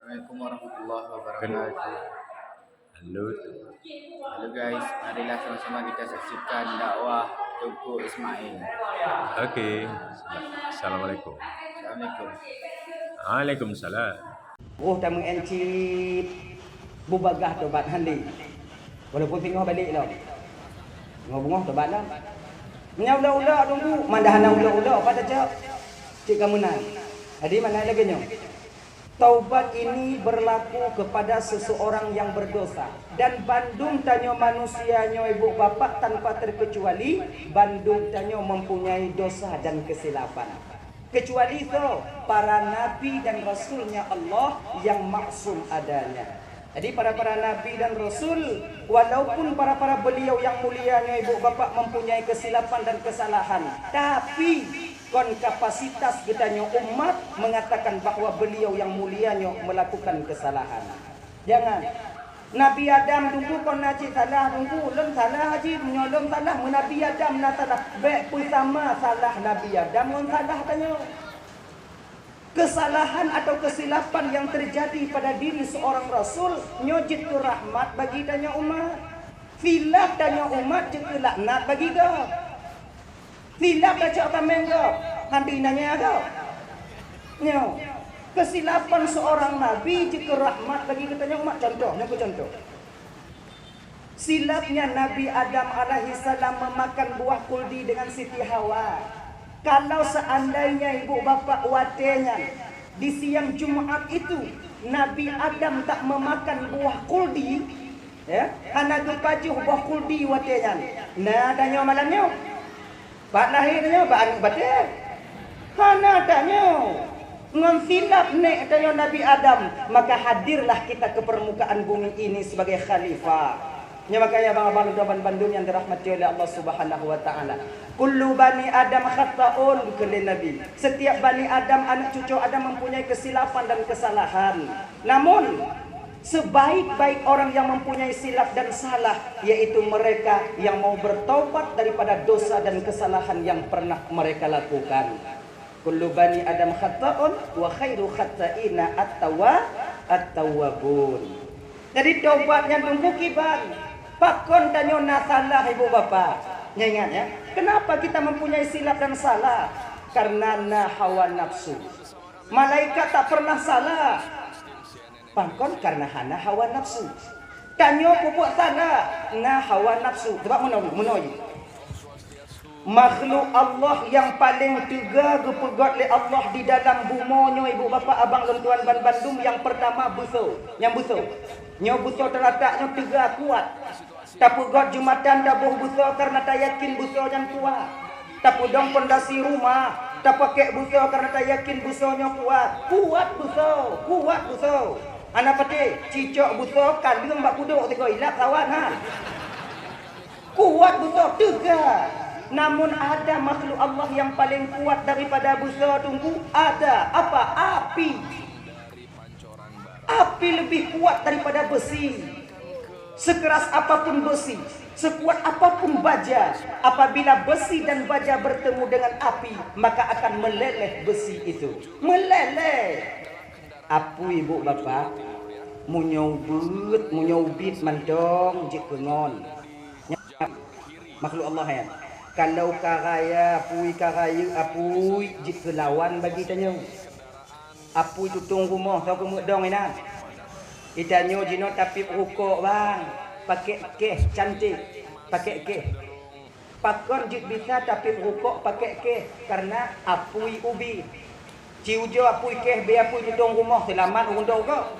Assalamualaikum warahmatullahi wabarakatuh. Halo. Halo guys, marilah sama-sama kita saksikan dakwah Tuku Ismail. Oke. Assalamualaikum. Assalamualaikum. Waalaikumsalam. Oh, tak mengencip bubagah tobat handi. Walaupun tengok balik lah. Tengok-tengok tobat lah. Menyaulah-ulah tunggu. Mandahana ulah-ulah pada cak. Cik kamunan. Jadi mana lagi nyo? Taubat ini berlaku kepada seseorang yang berdosa. Dan bandung tanyo manusianyo ibu bapak tanpa terkecuali. Bandung tanyo mempunyai dosa dan kesilapan. Kecuali itu para nabi dan rasulnya Allah yang maksum adanya. Jadi para nabi dan rasul, walaupun para beliau yang mulianya ibu bapak mempunyai kesilapan dan kesalahan, tapi kapasitas kitanya umat mengatakan bahwa beliau yang mulianya melakukan kesalahan. Jangan Nabi Adam tunggu kon naci salah tunggu lem salah haji menyolong salah Nabi Adam na salah baik pun sama salah Nabi Adam on salah tanya. Kesalahan atau kesilapan yang terjadi pada diri seorang rasul nyojit tu rahmat bagi tanya umat. Filaf tanya umat je laknat bagi kau. Filaf baca apa mengko? Nanti nanya kau. Nyo. Kesilapan seorang nabi jika rahmat bagi katanya umat. Contoh. Silapnya Nabi Adam alaihi salam memakan buah kuldi dengan Siti Hawa. Kalau seandainya ibu bapak watenya di siang Jumat itu Nabi Adam tak memakan buah kuldi, ya, hana gepajuh buah kuldi watenya. Nah, tanya malamnya. Pak lahirnya pak batin. Hana tanya. Ngonsilap nek tanya Nabi Adam, maka hadirlah kita ke permukaan bumi ini sebagai khalifah. Ya makanya abang-abang dan bandung yang dirahmati oleh Allah Subhanahu wa taala. Kullu bani Adam khata'un kulli nabi. Setiap bani Adam, anak cucu Adam mempunyai kesilapan dan kesalahan. Namun sebaik-baik orang yang mempunyai silap dan salah yaitu mereka yang mau bertaubat daripada dosa dan kesalahan yang pernah mereka lakukan. Kullu bani Adam khata'un wa khairu khata'ina at-tawwabun. Jadi taubatnya tunggu kiban. Pakon tanyo na salah ibu bapak. Ingat ya. Kenapa kita mempunyai silap dan salah? Karena na hawa nafsu. Malaikat tak pernah salah. Pakon karena hana hawa nafsu. Tanyo pupuk salah. Na hawa nafsu. Sebab menolong. Makhluk Allah yang paling tiga gepegat oleh Allah di dalam bumonyo ibu bapa abang dan tuan Bandung yang pertama buso. Yang buso. Nyo buso terletaknya tiga kuat. Tapi God Jumatan dabuh buso karena tak yakin buso yang kuat. Tapi dong pondasi rumah. Tak pakai buso karena tak yakin busonya kuat. Kuat buso. Anak pati cicok buso kalung bak buduk tiko ilap kawan ha. Kuat buso tiga. Namun ada makhluk Allah yang paling kuat daripada busa tunggu. Ada apa? Api. Api lebih kuat daripada besi. Sekeras apapun besi, sekuat apapun baja, apabila besi dan baja bertemu dengan api, maka akan meleleh besi itu. Meleleh. Apu ibu bapa munyobit mantong jik kengon. Makhluk Allah ya. Kalau karaya apui jik kelawan bagi tanya. Apui tutung rumah tau kemuk dong ina. Itanyo jino tapi rukuk bang. Pakai keh cantik. Pakai keh. Pakon jik bisa tapi rukuk pakai keh karena apui ubi. Ciujo apui keh be apui tutung rumah selamat undang kok.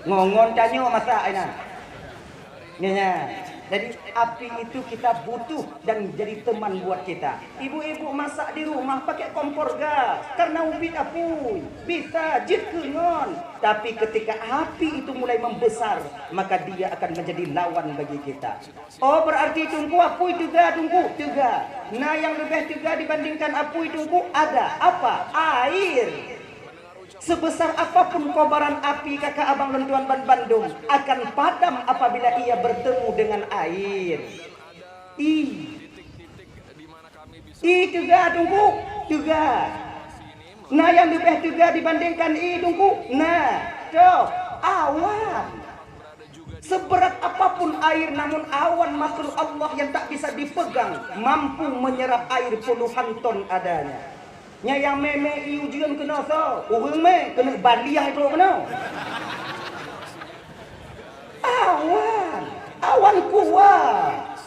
Ngongon tanyo masa ina. Nya. Jadi api itu kita butuh dan jadi teman buat kita. Ibu-ibu masak di rumah pakai kompor gas karena ubit apui bisa jit kengon. Tapi ketika api itu mulai membesar, maka dia akan menjadi lawan bagi kita. Oh berarti tunggu apui tiga. Nah yang lebih tiga dibandingkan apui tunggu ada apa? Air. Sebesar apapun kobaran api kakak abang dan tuan Bandung akan padam apabila ia bertemu dengan air. Tiga. Nah yang lebih juga dibandingkan hidungku. Nah, tuh awan. Seberat apapun air, namun awan makhluk Allah yang tak bisa dipegang, mampu menyerap air puluhan ton adanya. Nya yang meme ujian kena so, orang me kena baliang itu kena. Awan kuat.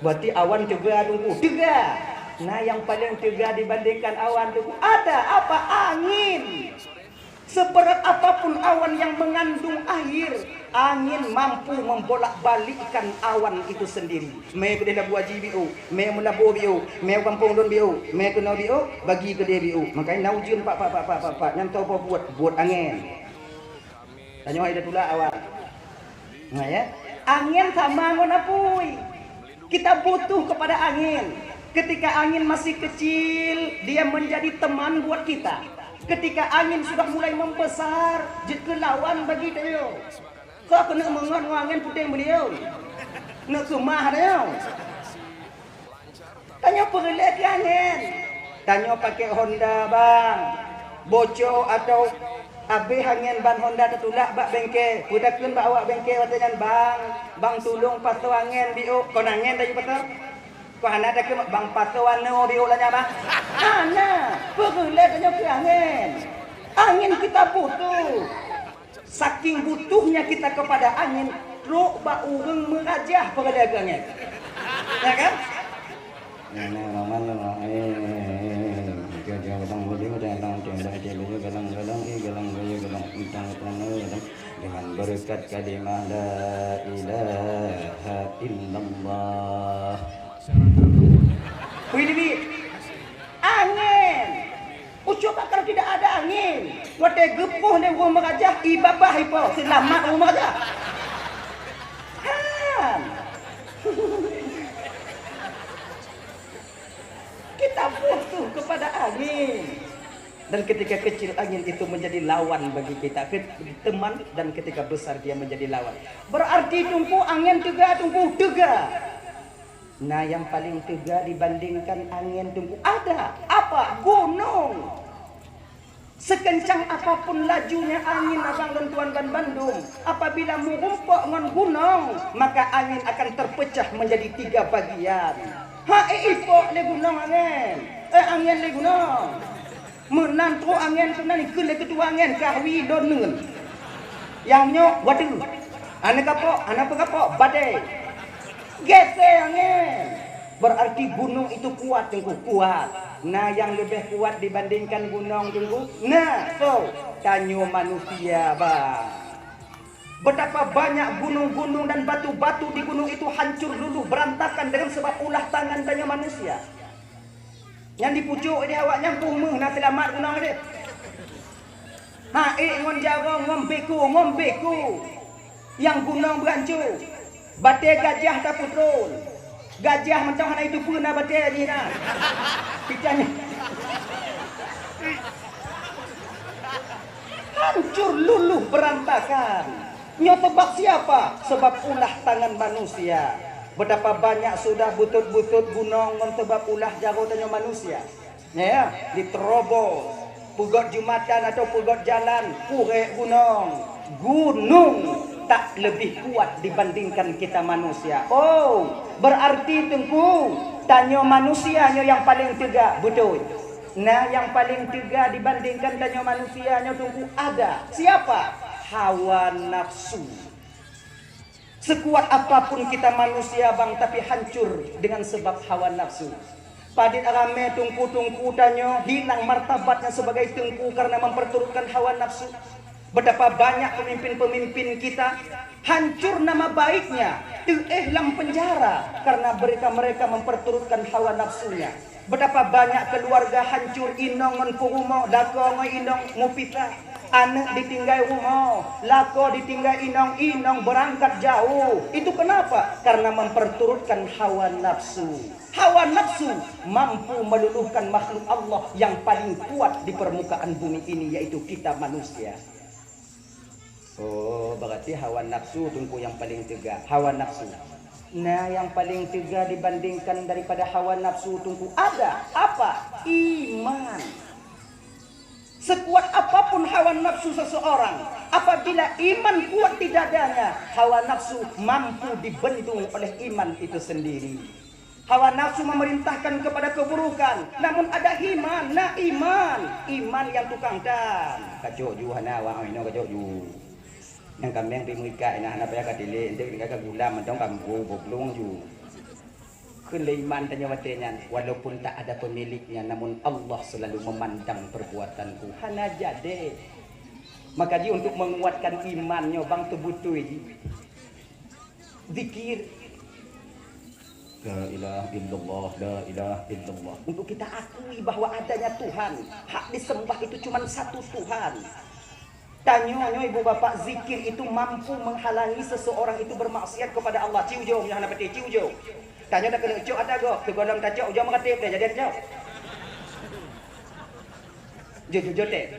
Berarti awan juga tunggu juga. Nah yang paling juga dibandingkan awan tunggu ada apa? Angin. Seberat apapun awan yang mengandung air, angin mampu membolak-balikkan awan itu sendiri. Me kena buat GBO, me melabu BO, me kampung don BO, me kena BO bagi ke dia BO. Makanya naujun pak yang tahu apa buat angin. Tanya ada pula awan. Nah ya, angin sama ngona pui. Kita butuh kepada angin. Ketika angin masih kecil, dia menjadi teman buat kita. Ketika angin sudah mulai membesar, jadi lawan bagi dia. Kau kena mengon angin putih beliau. Nak kemah dia. Tanya perlek angin. Tanya pakai Honda bang. Bocor atau habis angin ban Honda tertulak bak bengkel. Pudakun bak awak bengkel katanya bang tolong patuh angin bio. Kau angin dah patah. Kau anak dah ke bang patuh anu bio lah nyama. Ana, perlek tanya ke angin. Angin kita butuh. Saking butuhnya kita kepada angin, truk bak urang merajah perlek angin. Ya kan? Dengan berkat kalimah la ilaha illallah. Wih, angin. Ucap kalau tidak ada angin, wate gepuh ni orang merajah ibabah ipo selamat orang merajah. Han. Kita butuh kepada angin. Dan ketika kecil angin itu menjadi lawan bagi kita, teman, dan ketika besar dia menjadi lawan. Berarti tumpu angin tumpu tega. Nah yang paling tega dibandingkan angin tumpu ada apa? Gunung. Sekencang apapun lajunya angin abang dan tuan ban Bandung, apabila mengumpuk dengan gunung, maka angin akan terpecah menjadi 3 bagian. Ipok le gunung angin. Angin le gunung. Menantu angin kena ni ke ketua angin kahwi donun. Yang nyok wadu. Anak apa badai. Gese angin. Berarti gunung itu kuat tengku kuat. Nah yang lebih kuat dibandingkan gunung tengku. Nah so tanyo manusia bang. Betapa banyak gunung-gunung dan batu-batu di gunung itu hancur dulu berantakan dengan sebab ulah tangan tanya manusia. Yang di pucuk dia awak nyampung meh nak selamat gunung dia. Ngon jarong ngombeku. Yang gunung berancur. Batai gajah tak putrul. Gajah macam mana itu pun nak batai ni nak. Picanya. Hancur luluh berantakan. Nyo tebak siapa? Sebab ulah tangan manusia. Betapa banyak sudah butut-butut gunung mentebak ulah jauh tanya manusia. Ya, diterobos. Pugot jumatan atau pugot jalan, purek gunung. Gunung tak lebih kuat dibandingkan kita manusia. Oh, berarti tengku tanya manusianya yang paling tegak, betul. Nah, yang paling tegak dibandingkan tanya manusianya tengku ada. Siapa? Hawa nafsu. Sekuat apapun kita manusia bang, tapi hancur dengan sebab hawa nafsu. Padit arame tungku tanya hilang martabatnya sebagai tengku karena memperturutkan hawa nafsu. Betapa banyak pemimpin-pemimpin kita hancur nama baiknya, dalam penjara karena mereka memperturutkan hawa nafsunya. Betapa banyak keluarga hancur inong menfurumo dako inong mupita. Anak ditinggal rumah, lako ditinggal inong berangkat jauh. Itu kenapa? Karena memperturutkan hawa nafsu. Hawa nafsu mampu meluluhkan makhluk Allah yang paling kuat di permukaan bumi ini, yaitu kita manusia. Oh, berarti hawa nafsu tunggu yang paling tegak. Hawa nafsu. Nah, yang paling tiga dibandingkan daripada hawa nafsu tunggu ada apa? Iman. Sekuat apapun hawa nafsu seseorang, apabila iman kuat di dadanya, hawa nafsu mampu dibendung oleh iman itu sendiri. Hawa nafsu memerintahkan kepada keburukan, namun ada iman, nah iman yang tukang dan. Kacau ju hana wa aino kacau ju. Yang kambing pimuika ina hana paya kadile, ente ka gula mentong kambu boblong ju. Iman tanya watenya, walaupun tak ada pemiliknya, namun Allah selalu memandang perbuatanku. Hana jade. Maka dia untuk menguatkan imannya bang tubutu ini. Zikir. La ilaha illallah, la ilaha illallah. Untuk kita akui bahwa adanya Tuhan. Hak disembah itu cuma satu Tuhan. Tanya ibu bapak, zikir itu mampu menghalangi seseorang itu bermaksiat kepada Allah. Ciu jom, yang nak peti ciu jom. Tanya dah kena cok ada go, tergolong tak cok, jom mengatip dah jadi cok. Jujur teh.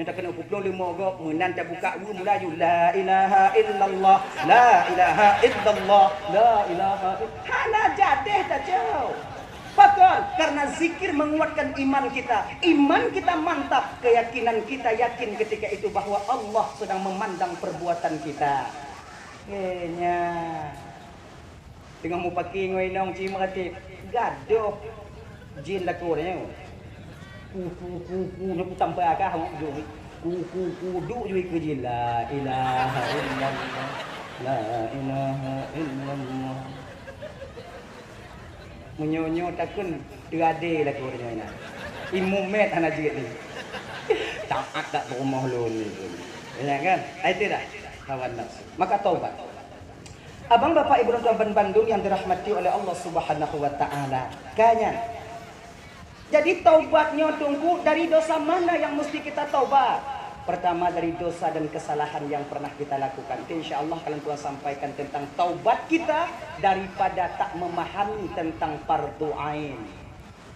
Yang tak kena puplong lima go, menan tak buka dulu mula ju la ilaha illallah, la ilaha illallah, la ilaha illallah. Hana jadeh tak cok. Betul, karena zikir menguatkan iman kita. Iman kita mantap, keyakinan kita yakin ketika itu bahwa Allah sedang memandang perbuatan kita. Kayaknya tengah mau pakai ngoy nong cima katip gaduh jin lakurnya ku nyo sampai akah du du ju ke jin la ilaha illallah la ilaha illallah menyonyo takun terade lakurnya ina imumet ana jit ni taat tak rumah lu ni ya kan itu dah kawan nafsu maka taubat. Abang bapak ibu dan Bandung yang dirahmati oleh Allah Subhanahu wa taala. Kanya. Jadi taubatnya tunggu dari dosa mana yang mesti kita taubat? Pertama dari dosa dan kesalahan yang pernah kita lakukan. Insyaallah kalian Tuhan sampaikan tentang taubat kita daripada tak memahami tentang fardu ain.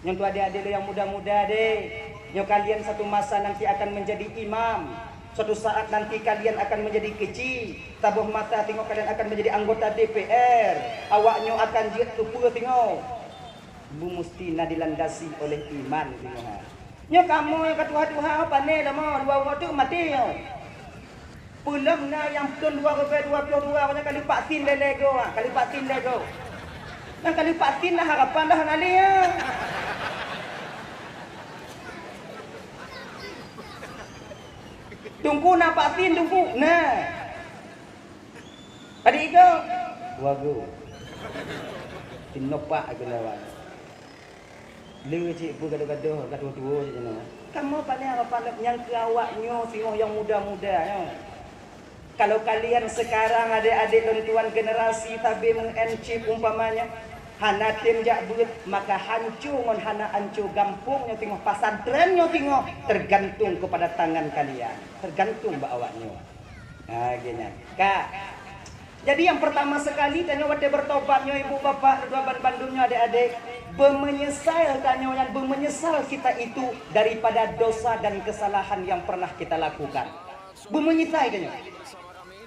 Yang tu adik-adik yang muda-muda deh. Yang kalian satu masa nanti akan menjadi imam. Suatu saat nanti kalian akan menjadi kecil. Tabuh mata tengok kalian akan menjadi anggota DPR. Awaknya akan jiat tupur tengok. Bu mesti dilandasi oleh iman tengok. Nyo kamu yang ketua-tua apa ni dah mau dua waktu mati yo. Pulang na yang pun 2022 punya kali patin lego kali patin lego. Yang kali patin lah harapan dah nali ya. Tunggu nak patin tunggu. Nah. Adik kau. Wagu. Tinopak aku lawan. Lu cik pun gaduh-gaduh, gaduh-gaduh je no. Kamu pandai apa yang ke awaknya tengok yang muda-muda ya. Kalau kalian sekarang adik-adik dan tuan generasi tabi mengencip umpamanya hana tim jak buat maka hancur ngon hana hancur gampungnya tengok pasantrennya tengok tergantung kepada tangan kalian. Tergantung awaknya. Nah gini. Kak. Jadi yang pertama sekali tanya wate bertobatnya ibu bapak dua Bandungnya adik-adik menyesal tanya yang menyesal kita itu daripada dosa dan kesalahan yang pernah kita lakukan. Menyesal tanya.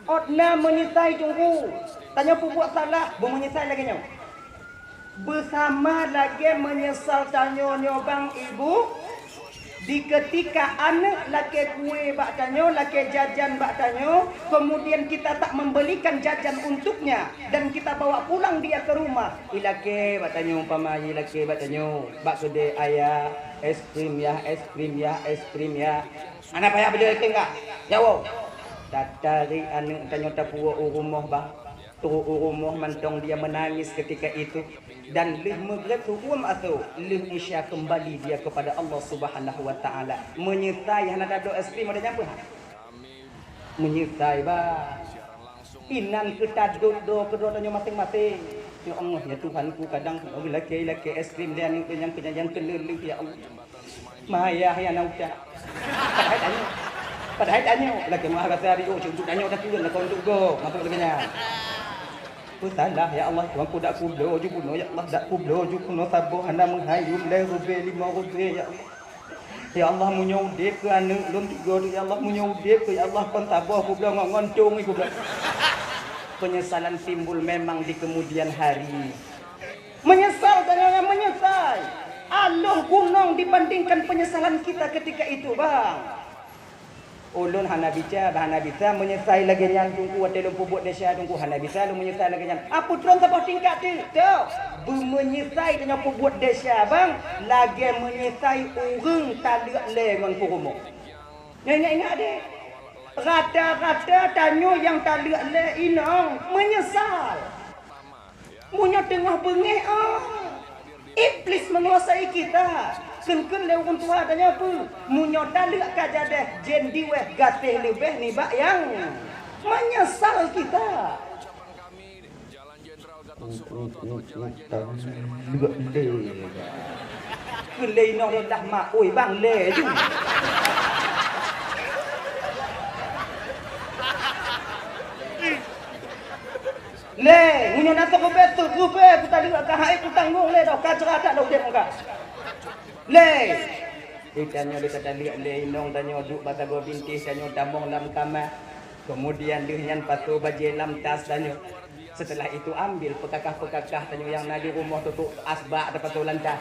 Otna menyesal tunggu. Tanya buat salah, menyesal lagi nya. Bersama lagi menyesal tanya bang ibu di ketika anak laki kue bak tanyo, laki jajan bak tanyo, kemudian kita tak membelikan jajan untuknya dan kita bawa pulang dia ke rumah. Ilake bak tanyo umpama ilake bak tanyo, bak kedai ayah, es krim ya, es krim ya, es krim ya. Anak payah beli es krim enggak? Jawab. Tatari anak tanyo tapuwa rumah bah. Turun rumah mantong dia menangis ketika itu dan lih maghrib hukum atau lih isya kembali dia kepada Allah Subhanahu wa taala menyertai hana dado es krim ada nyampe menyertai ba inan kita do kedua tanya masing-masing ya Allah ya Tuhanku kadang laki es krim dia yang penyayang kelelih ya Allah maya ya nauca padahal tanya lagi mah kata hari untuk tanya dah turun lah kau untuk go masuk lagi salah ya Allah Tuhanku dak kublo ju kuno ya Allah dak kublo ju kuno sabo hana menghayum le rube 5 rube ya Allah ya Allah munyudip ke anu lum 3 ya Allah munyudip ke ya Allah kon sabo kublo ngoncung iku penyesalan timbul memang di kemudian hari. Menyesal tanya menyesal. Aluh gunung dibandingkan penyesalan kita ketika itu bang. Ulun hana bisa menyesal lagi nyan tungku atelum pubuk desa tungku hana bisa lu menyesal lagi nyan. Apa tron tapah tingkat tu? Bu menyesal dengan pubuk desa bang, lagi menyesal urang tak le ngan kurumuk. Ingat deh. Rata-rata tanyo yang tak le inang menyesal. Munya tengah bengih iblis menguasai kita. Ken lewun tua tanya apa? Munyo dalek kaja deh jendi weh gatih lebih ni bak yang menyesal kita. Kelai no dah mak oi bang le tu. Le, munyo nak ko betul rupe aku tadi ka hai ku tanggung le dah ka cerah tak dah dia muka. Le ikannya dia kata lihat le inong tanyo duk bata go bintis tanyo damong lam kamar. Kemudian dia nyan patu baje lam tas tanyo. Setelah itu ambil pekakah-pekakah tanyo yang nadi rumah tutuk asbak dapat tulan dah.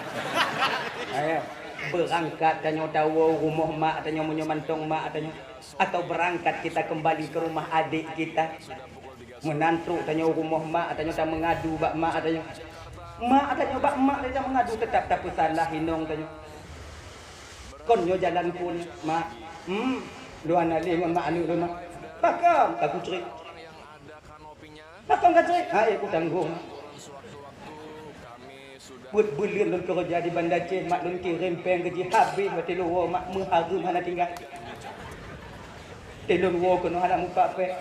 Ayo berangkat tanyo tahu rumah mak tanyo munyo mantong mak tanyo atau berangkat kita kembali ke rumah adik kita. Menantu tanyo rumah mak tanyo tak mengadu bak mak tanyo. Mak tanyo bak mak dia mengadu tetap tak salah hinong tanyo. Konyo jalan pun mak. Lu anak li ngon mak anu lu mak. Pakam aku cerit. Pakam ka cerit. Ha aku tanggung. Buat bulian lun kerja di Bandar Aceh mak lun kirim peng gaji habis mati lu mak mengharum hana tinggal. Telun wo kono hana muka pe.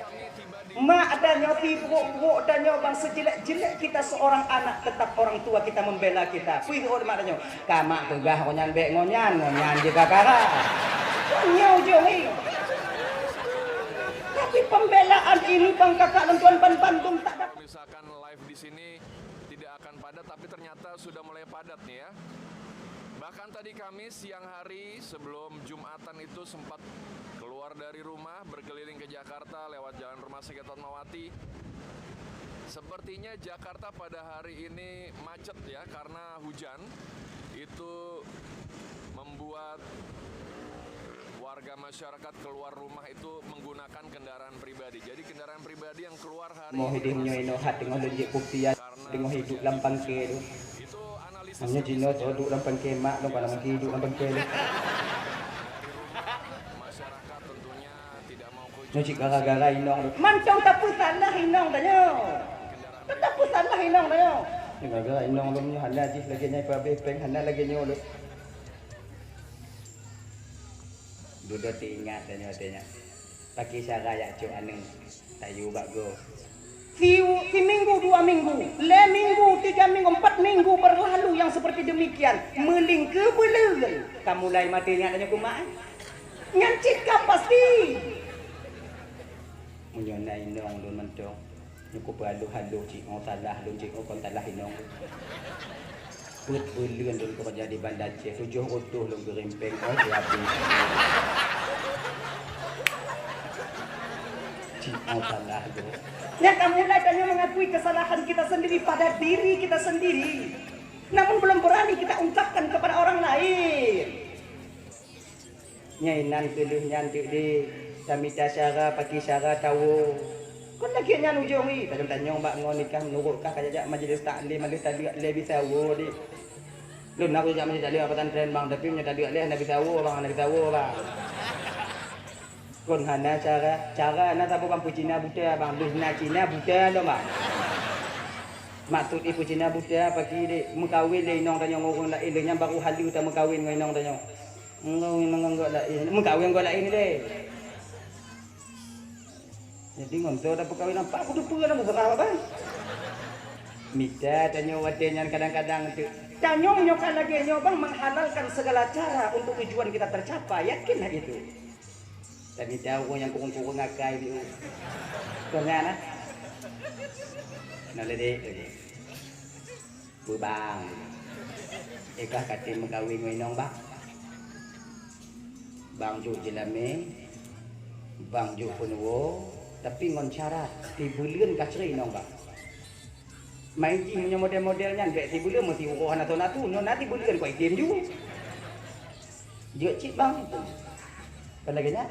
Mak adanya tipu-tipu adanya bang sejelek-jelek kita seorang anak tetap orang tua kita membela kita. Puih orang mak adanya. Kamak tunggah ngonyan bek ngonyan juga kara. Nyau jongi. Tapi pembelaan ini bang kakak dan tuan pantung tak dapat. Misalkan live di sini tidak akan padat tapi ternyata sudah mulai padat nih ya. Bahkan tadi kami siang hari sebelum Jumatan itu sempat keluar dari rumah berkeliling ke Jakarta lewat Jalan Rumah Sakit Fatmawati. Sepertinya Jakarta pada hari ini macet ya karena hujan. Itu membuat warga masyarakat keluar rumah itu menggunakan kendaraan pribadi. Jadi kendaraan pribadi yang keluar hari Mau hidupnya ino hati dengan lejek buktian dengan hidup lampang ke tu. itu analisis Hanya Cina tu duduk lampang ke mak tu kalau mati hidup lampang ke tu. masyarakat tentunya tidak mau Nyuci gara-gara inong tu. Mancong tak salah inong tanya. Tak salah inong tanya. Gara-gara inong tu punya hana jih lagi nyai pabe peng hana lagi nyol. Duduk ingat tanya. Pakai cara ya cuk aneng tayu bago. Si minggu 2 minggu, le minggu 3 minggu 4 minggu berlalu yang seperti demikian meling ke belel. Kamu mulai matinya tanya kumaha? Nyancit ka pasti. Menyona inong lu mentong. Nyukup halu cik ngau salah lu cik ngau kon salah inong. Put ulun lu kerja di Bandar Aceh 7 utuh lu gerimpeng oh siapa. Cik ngau salah tu. Ya kamu mulai tanya mengakui kesalahan kita sendiri pada diri kita sendiri. Namun belum berani kita ungkapkan kepada orang lain. Nyai nan pilih nyantik di kami syara pakai syara tahu. Kon lagi nyan ujongi tanya mbak ngon nikah menurutkah kajak majlis taklim majlis tadi le bisa wo di. Lu nak kajak majlis taklim apa tren bang tapi nya tadi le nak bisa wo bang nak bisa wo bang. Kon hana cara na tabu bang Cina buta bang Luzna Cina buta lo bang. Maksud ibu Cina buta pagi di mengkawin le inong tanya ngorong la ile nya baru halu ta mengkawin ngai inong tanya. Mengkawin la ini mengkawin gua la ini le. Jadi ngonto dah perkahwin apa aku tu pernah nak berapa bang. Mita tanya wadenya kadang-kadang tu. Tanya nyokan lagi nyobang menghalalkan segala cara untuk tujuan kita tercapai. Yakinlah itu. Tapi tahu yang kurung-kurung ngakai itu. Kena nah. Nak ledek lagi. Bang. Ekah katin mengkawin nginong bang. Bang Ju Jelame. Bang Ju Punwo. Tapi ngon syarat tibuleun kacrei nong bang. Main ji punya model-modelnya bek tibuleun mesti uruhan atau natu nyon nanti buleun kau game juga. Dia cik bang itu. Pelaganya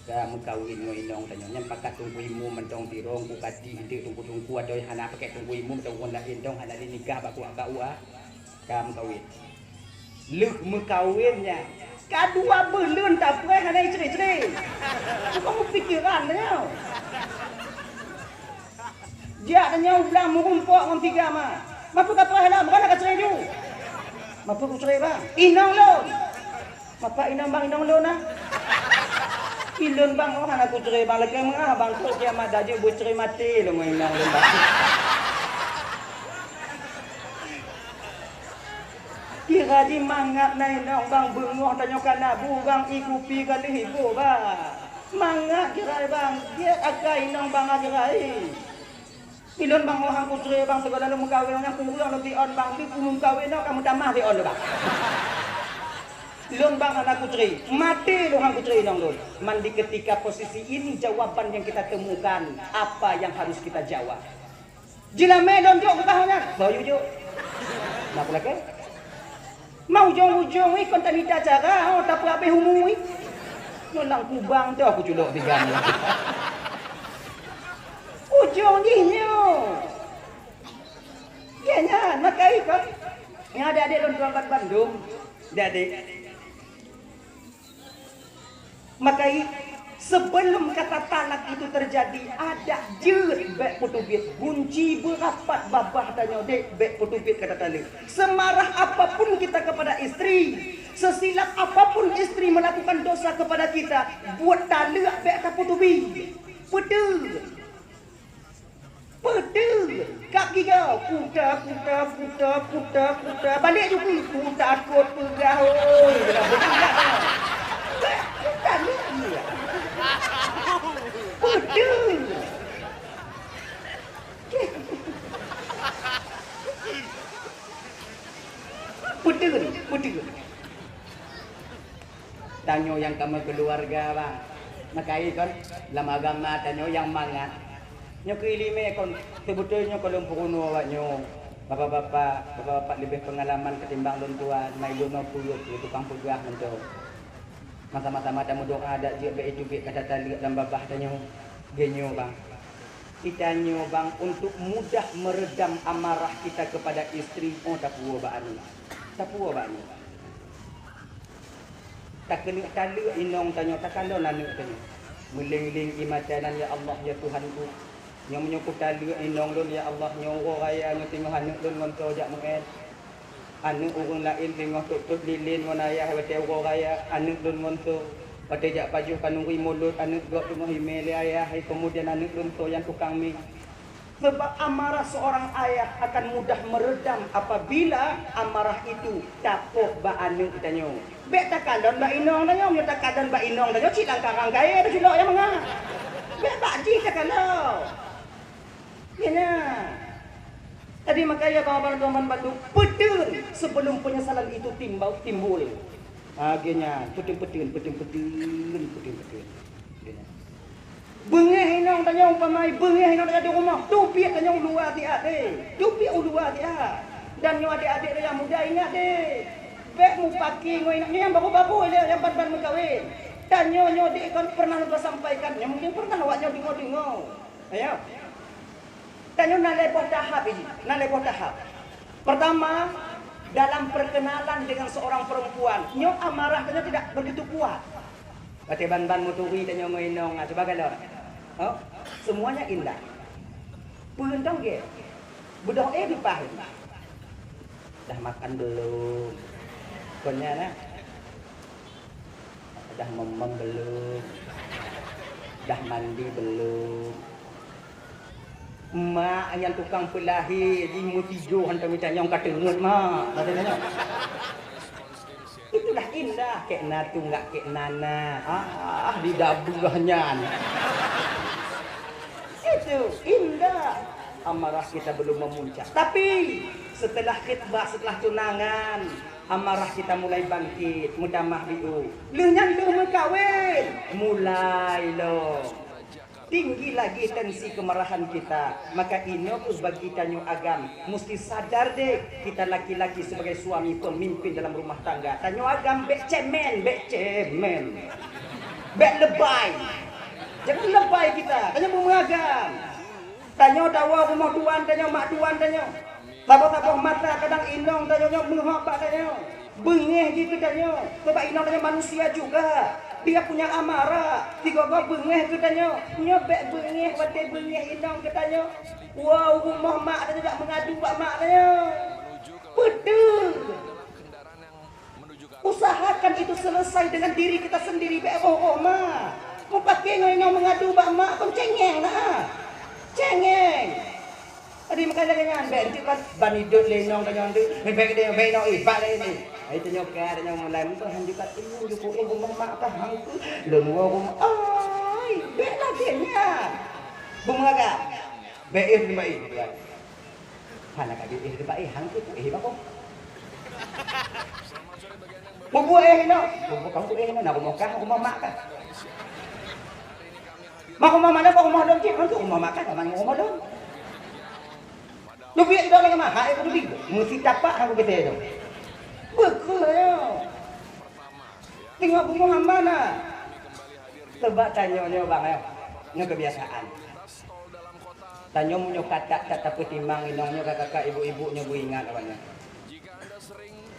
kamu kawin mo inong tanyo nyam pakat tunggu imu mentong tirong ku kadi ide tunggu ada hana pakai tunggu imu mentong kondak indong hana nikah baku akau kamu kawin. Luk mekawinnya kadua belun tak pernah hana istri-istri. Kamu pikiran tanya. Dia tanya ulang murumpok ngon tiga mah. Mapu tak pernah lah bukan nak cerai ju. Mapu ku cerai bang. Inong lon. Mapa inong bang inong lon ah. Ilon bang oh hana ku cerai bang lagi mengah bang tu kiamat dah je buat cerai mati lo inong lon bang. Kira di mangat na inong bang bengoh tanya kana burang ikupi kali hibu bang. Mangat kira bang dia akai inong bang ajarai. Ilon bang orang kucre bang segala lu mengkawin yang kurang lu tion bang bi kumum kawin kamu tamah tion lu bang. Ilon bang anak kucre mati lu orang kucre nong lu. Mandi ketika posisi ini jawaban yang kita temukan apa yang harus kita jawab. Jilame don jok ketahnya. Bayu jok. Nak lagi? Mau ujung-ujung ikon tanita cara oh tapi abe humui. Nyolang kubang tu aku culok tiga ni. Ujung dinyo. Kayaknya nak ikon. Yang ada adik don tuan Bandung. Adik. Makai sebelum kata talak itu terjadi ada jeut bek putubit bunci berapat babah tanya dek bek putubit kata talak. Semarah apapun kita kepada istri, sesilap apapun istri melakukan dosa kepada kita, buat talak bek kata putubit. Pedul. Kaki kau puta balik juga puta akut pegah oi dah berat tak lagi Putu. Tanyo yang kamu keluarga bang makai kan lama agama tanyo yang mangat nyo kilime kon sebetulnya kalau puruno awaknyo bapak-bapak lebih pengalaman ketimbang don tua mai dono puyuk tukang pegah mento mata-mata mudah ada je be itu be kata tali dan babah tanyo genyo bang itanyo bang untuk mudah meredam amarah kita kepada istri tapuo bani tak kena kala inong tanyo tak kala nanu tanyo muling-ling imatanan ya Allah ya Tuhanku yang menyokut tali inong lun ya Allah nyowo raya nyo tengok anak lun ngonto jak mengen anak urang lain tengok tutup lilin ngon ayah wate uro raya anak lun ngonto wate jak paju kanung mulut anak gok tengok email ayah kemudian anak lun to yang tukang mi sebab amarah seorang ayah akan mudah meredam apabila amarah itu tapok ba anak tanyo bek takadon ba inong tanyo nyo takadon ba inong tanyo cilang karang kaya ada cilok yang mengah bek baji takalo. Ya, tadi makanya kawan-kawan Bandung pedul sebelum penyesalan itu timbul. Akhirnya pedul. Bengeh inong tanya umpamai bengeh inong tanya di rumah. Tupi tanya ulua dia deh. Dan nyo adik-adik yang muda ingat deh. Bek mu paki ngo inang yang baru-baru yang ban mengkawin. Dan nyo dek kan pernah sampaikan, mungkin pernah awaknya dengo. Ayo. Tanya nalepoh tahap. Pertama, dalam perkenalan dengan seorang perempuan, nyo amarah tanya tidak begitu kuat. Bate ban muturi tanya ngoinong sebagai lo. Oh, semuanya indah. Puntong ge. Budak dipahit. Dah makan belum? Konya nah. Dah memem belum? Dah mandi belum? Mak yang tukang pelahi di mutijo hantar minta nyong kata ngut mak katanya. Itulah indah kek natu enggak kek nana. Di dabuhnya. Itu indah. Amarah kita belum memuncak. Tapi setelah khitbah, setelah tunangan, amarah kita mulai bangkit, mudah mahdiu. Lu nyan lu kawin. Mulai lo. tinggi lagi tensi kemarahan kita. Maka ino pun bagi tanyo agam mesti sadar deh, kita laki-laki sebagai suami pemimpin dalam rumah tangga. Tanyo agam bek cemen, bek lebay. Jangan lebay kita. Tanyo mengagam. Tanyo tawa rumah tuan, tanyo mak tuan, tanyo tapo-tapo mata kadang inong tanyo menghapa tanyo. Bengeh gitu tanyo. Sebab inong tanyo manusia juga. Dia punya amarah. Tiga bengeh katanya. Nyobek bengeh, wate bengeh inong katanya. Wow, rumah mak tanya tak mengadu pak mak tanya. Betul. Usahakan itu selesai dengan diri kita sendiri. Bohong mak. Mau pakai inong mengadu pak mak, kau cengeng lah. Cengeng. Tadi makanya kanyan, itu kan banidut lenong kanyan tu. Baik dia baik ibak ini. Itu nyokar yang mulai mukahan juga ini juga rumah mak kah hangku. Lengwa rumah. Ai, baik laginya. Bumaga. Baik ni baik. Hana kaki ini baik hangku bako. Bubu no. Bubu kamu no, nak rumah kah rumah mak kah. Mak rumah mana kau rumah dong cik hangku rumah mak kah mana rumah dong. Lebih tidak lagi mah, hai lebih mesti dapat aku kita itu. Betul ya. Tengok rumah mana? Coba tanya bang ya, ini kebiasaan. Tanya punya kata petimbang inongnya kakak ibu-ibunya bu ingat awalnya.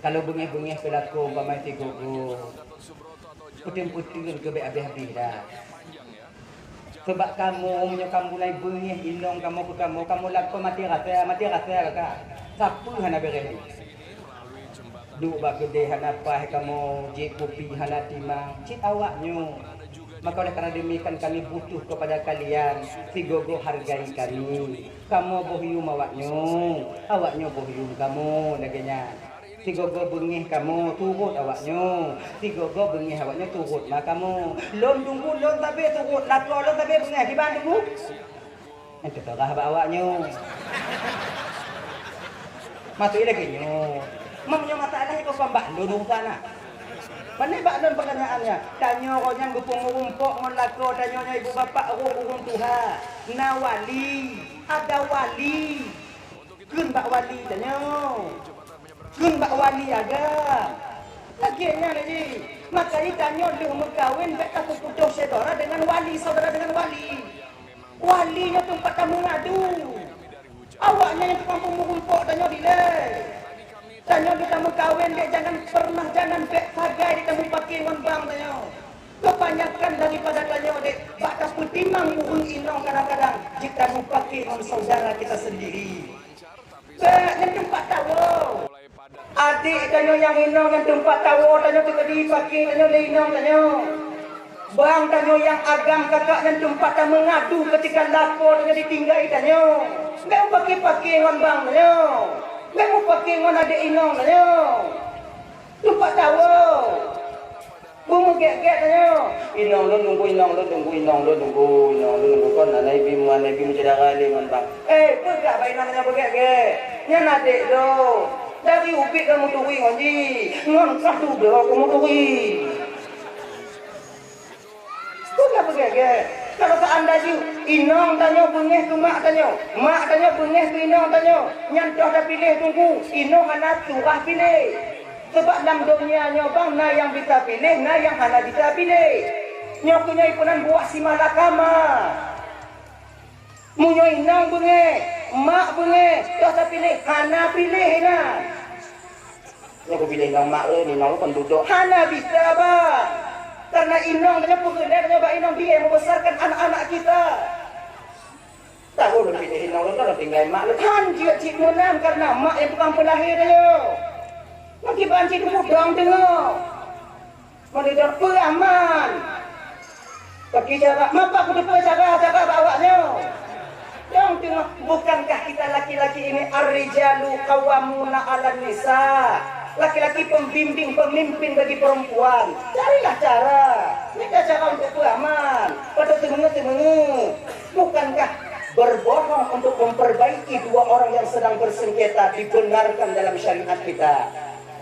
Kalau bengih-bengih pelaku umpama tiga puting-puting ke habis-habis dah. Sebab kamu mulai bengih inong kamu laku mati rasa kakak. Siapa hana beres? Duk bak gede hana pah kamu jik kopi hana timang. Cik awaknya. Maka oleh karena demikian kami butuh kepada kalian. Si gogo hargai kami. Kamu bohyum awaknya bohyum kamu laganya. Si gogo bengih kamu turut awaknya. Si gogo bengih awaknya turut mak kamu. Lon tunggu lon tapi turut lakon lon tapi bengih di bandung. Ente terah awaknya. Masuk lagi nyo. Mamnya masalah kau pambak lon sana. Mana baklon pertanyaannya? Tanya orang yang gumpung-gumpuk ngelako tanya ibu bapak urung Tuhan. Na wali, ada wali. Kun bak wali tanya. Kun bak wali ada. Laginya lagi. Makanya tanya dia berkahwin baik aku putus saudara dengan wali, saudara dengan wali. Walinya tempat kamu ngadu. Awaknya yang tukang gumpuk tanya delay. Tanya kita berkahwin dia jangan bek sagai kita pakai ngon bang tanya. Kebanyakan daripada tanya dek batas putimang urung inong kadang-kadang jika pakai ngon saudara kita sendiri. Bek yang tempat tahu. Adik tanya yang inong yang tempat tahu tanya kita dipakai tanya inong tanya. Bang tanya yang agam kakak yang tempat tak mengadu ketika lapor tanya ditinggal tanya. Bek pakai ngon bang tanya. Kamu pakai ngon ada inong tanya. Lupa tahu. Bumu gek-gek tanya. Inong lu nunggu kon nanai bim jadi kali ngon bang. Pegak bayi namanya begek-gek. Nya adik lo. Dari ubik kamu tuwi ngonji. Ngon kah tu dah kamu tuwi. Pegak begek-gek. Kalau seandainya inong tanya bengih tu mak tanya bengih tu inong tanya nyantoh dah pilih tunggu inong hana surah pilih sebab dalam dunia bang na yang bisa pilih na yang hana bisa pilih nyokunya ipunan buah si malakama munyo inong bengih mak bengih dah pilih hana pilih na aku pilih inong mak ni inong penduduk hana bisa bang. Karena inong tanya pengelar tanya inong dia yang membesarkan anak-anak kita. Tahu lebih pilih inong kalau tinggal mak lu kan dia cik menang karena mak yang tukang pelahir dia. Nanti banci dulu dong tengok. Monitor peraman. Bagi jaga, mapa aku depan jaga bawanya. Yang tengok bukankah kita laki-laki ini ar-rijalu qawwamuna 'alan nisa. Laki-laki pembimbing, pemimpin bagi perempuan. Carilah cara. Minta cara untuk beramal. Pada temengu. Bukankah berbohong untuk memperbaiki dua orang yang sedang bersengketa dibenarkan dalam syariat kita?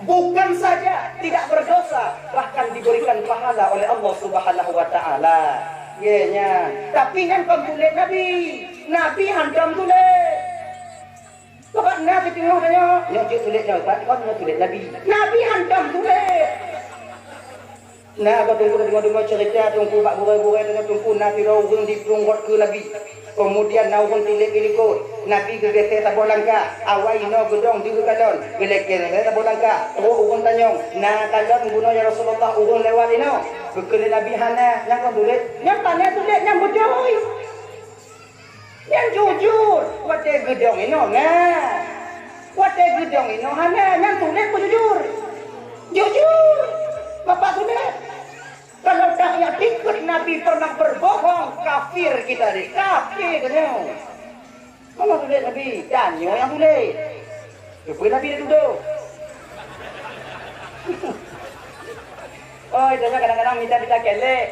Bukan saja tidak berdosa, bahkan diberikan pahala oleh Allah Subhanahu wa taala. Nya. Tapi kan kau tulis Nabi. Nabi hantam tulis. Bapak Nabi tengok tanya. Yang cik tulis Nabi. Kau tulis Nabi. Nabi hantam tulis. Nah, kau tunggu cerita, tunggu bak burai-burai, tunggu Nabi rawung di perunggot ke Nabi. Kemudian naung tilik ikut Nabi ke gete tak bolangka awai no gedong di kalon gelek tak bolangka urun tanyong na kalon bunuh ya Rasulullah urun lewat ino bekele Nabi hana yang kau tulis yang tanya tulis yang bejoy yang jujur wate gedong ino nah wate gedong ino hana yang tulis jujur bapak tulis. Kalau dah yang ikut Nabi pernah berbohong, kafir kita ni, kafir kena. Mana tulis Nabi? Danyo yang tulis. Lupa Nabi dah duduk. Oh, itu kadang-kadang minta kelek.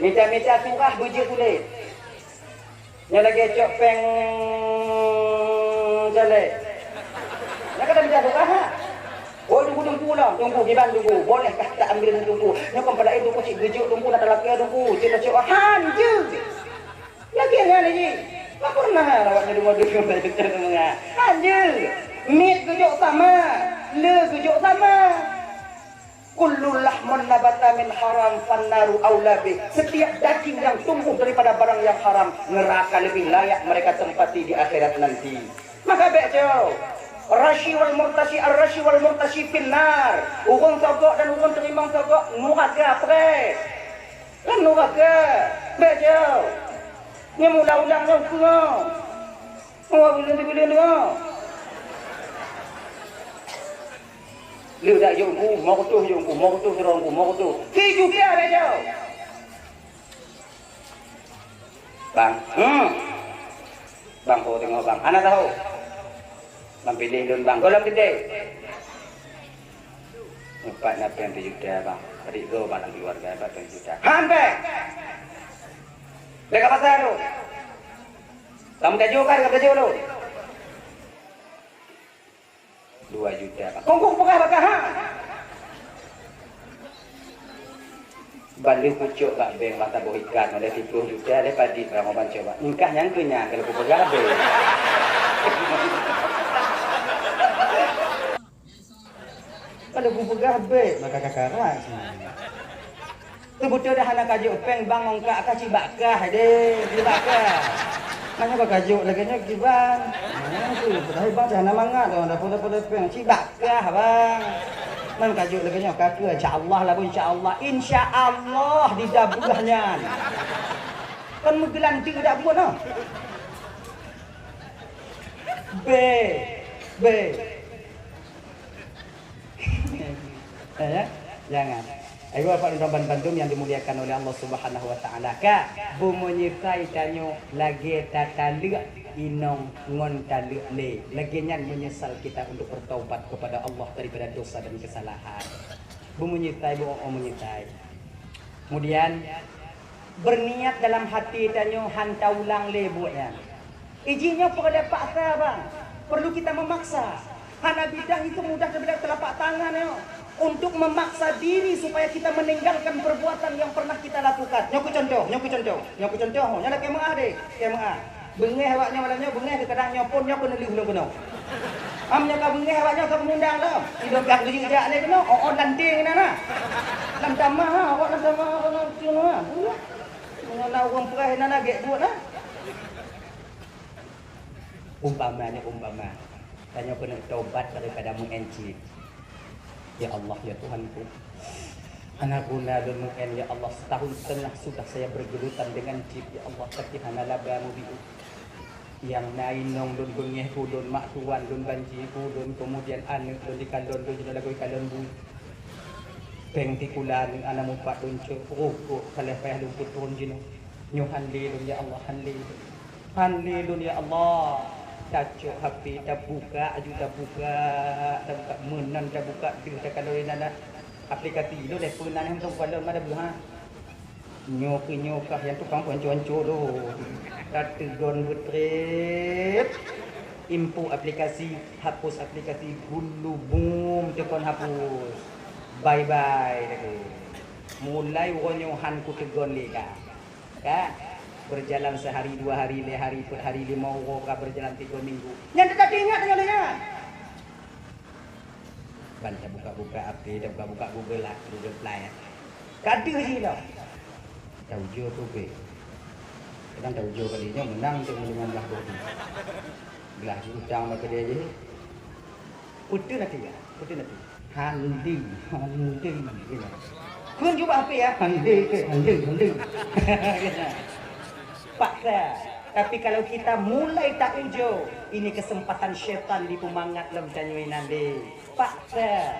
Minta turah bujuk tulis. Yang lagi cok peng jelek. Yang kadang minta turah ha? Oh, tunggu lah. Tunggu, gimana tunggu? Boleh tak ambil tunggu? Nyokong pada itu, cik gejuk tunggu, nak laki tunggu. Cik hanju. Lagi lagi. Tak pernah awaknya tunggu hanju. Mit gejuk sama. Le gejuk sama. Kullu lahmun nabata min haram fannaru aulabi. Setiap daging yang tumbuh daripada barang yang haram, neraka lebih layak mereka tempati di akhirat nanti. Maka bejo. Rashi wal murtashi finnar. Urung sogok dan urung terimang sogok nuraga pre. Kan nuraga. Bejo. Ni mula ulang yang kuno. Oh bila ni. Liu dak yongku, mau tu serongku, mau tu. Ki juga bejo. Bang. Bang kau tengok bang. Anak tahu. Bang pilih dun bang. Golong gede. Empat nak juta bang. Adik go bang keluarga 4 juta. Hampir. Dekat pasar tu. Kamu tajuk kan? Kamu tajuk tu. 2 juta bang. Kongkong bakal ha. Balik pucuk kat bank mata bohikan ada 10 juta ada padi berapa banca bang. Nikah yang kenyang kalau pegawai habis. Kalau bubu gabe maka kakara sebenarnya. Tu betul dah anak kajuk peng bang ongkak kaci bakah de, di bakah. Mana kau kajuk lagi nya gibang. Tu dah bang jangan mangat tu dah pada peng ci bakah bang. Man kajuk lagi nya kakak insya-Allah lah insya-Allah. Insya-Allah di dabulahnya. Kan menggelanti dak buat noh. B. Ya, jangan. Ayo Bapak dan Bantum yang dimuliakan oleh Allah Subhanahu wa taala. Ka bumenyertai tanyo lagi tatalek inong ngon talek le. Lagi nyan menyesal kita untuk bertaubat kepada Allah daripada dosa dan kesalahan. Bumenyertai menyertai. Kemudian berniat dalam hati tanyo hanta ulang le buatnya. Izinnya kepada paksa bang. Perlu kita memaksa. Hana bidah itu mudah daripada telapak tangan yo. Untuk memaksa diri supaya kita meninggalkan perbuatan yang pernah kita lakukan. Nyoku contoh. Nyala kemah deh, kemah. Bengeh awaknya malamnya bengeh kadang nyopon nyok kena liu benar. Amnya ka bengeh awaknya ka pengundang dah. Hidup dah jadi jak ni kena. Oh landing nana. Lam tamah awak lam tamah kono cuma. Mengenal orang perah nana gek buat nah. Umpama. Tanya kena taubat daripada mengenci. Ya Allah, ya Tuhanku. Anak guna dan mungkin ya Allah setahun setengah sudah saya bergelutan dengan cip ya Allah tapi hana labamu biu. Yang nain nong don bengeh ku don mak tuan don banji ku don kemudian anak don dikalon don jina lagu kalon bu. Peng tikulan anak mumpat don ce. Oh kalau payah lumput turun jino. Nyuhan li don ya Allah hanli. Hanli don ya Allah. Cacok HP dah buka menan dah buka kita kalau nana aplikasi itu deh penan yang tu kalau mana buha nyokah yang tukang ponco-ponco tu kata don betrip info aplikasi hapus aplikasi bulu boom tekan hapus bye mulai wonyohan ku tegon leka. Ka berjalan sehari, 2 hari, 5 hari, 4 hari, 5 orang, berjalan 3 minggu. Yang tak ingat dengan. Banyak buka-buka update, dan buka-buka Google lah, Google Play. Kada je lah. Tahu je tu be. Kadang tahu je kalinya menang untuk dengan belah bodi. Belah hutang maka dia je. Putu nanti ya, putu nanti. Handi. Kun juga apa ya? Handi. Paksa. Tapi kalau kita mulai tak ujo, ini kesempatan syaitan di pemangat lem tanyuin nanti. Paksa.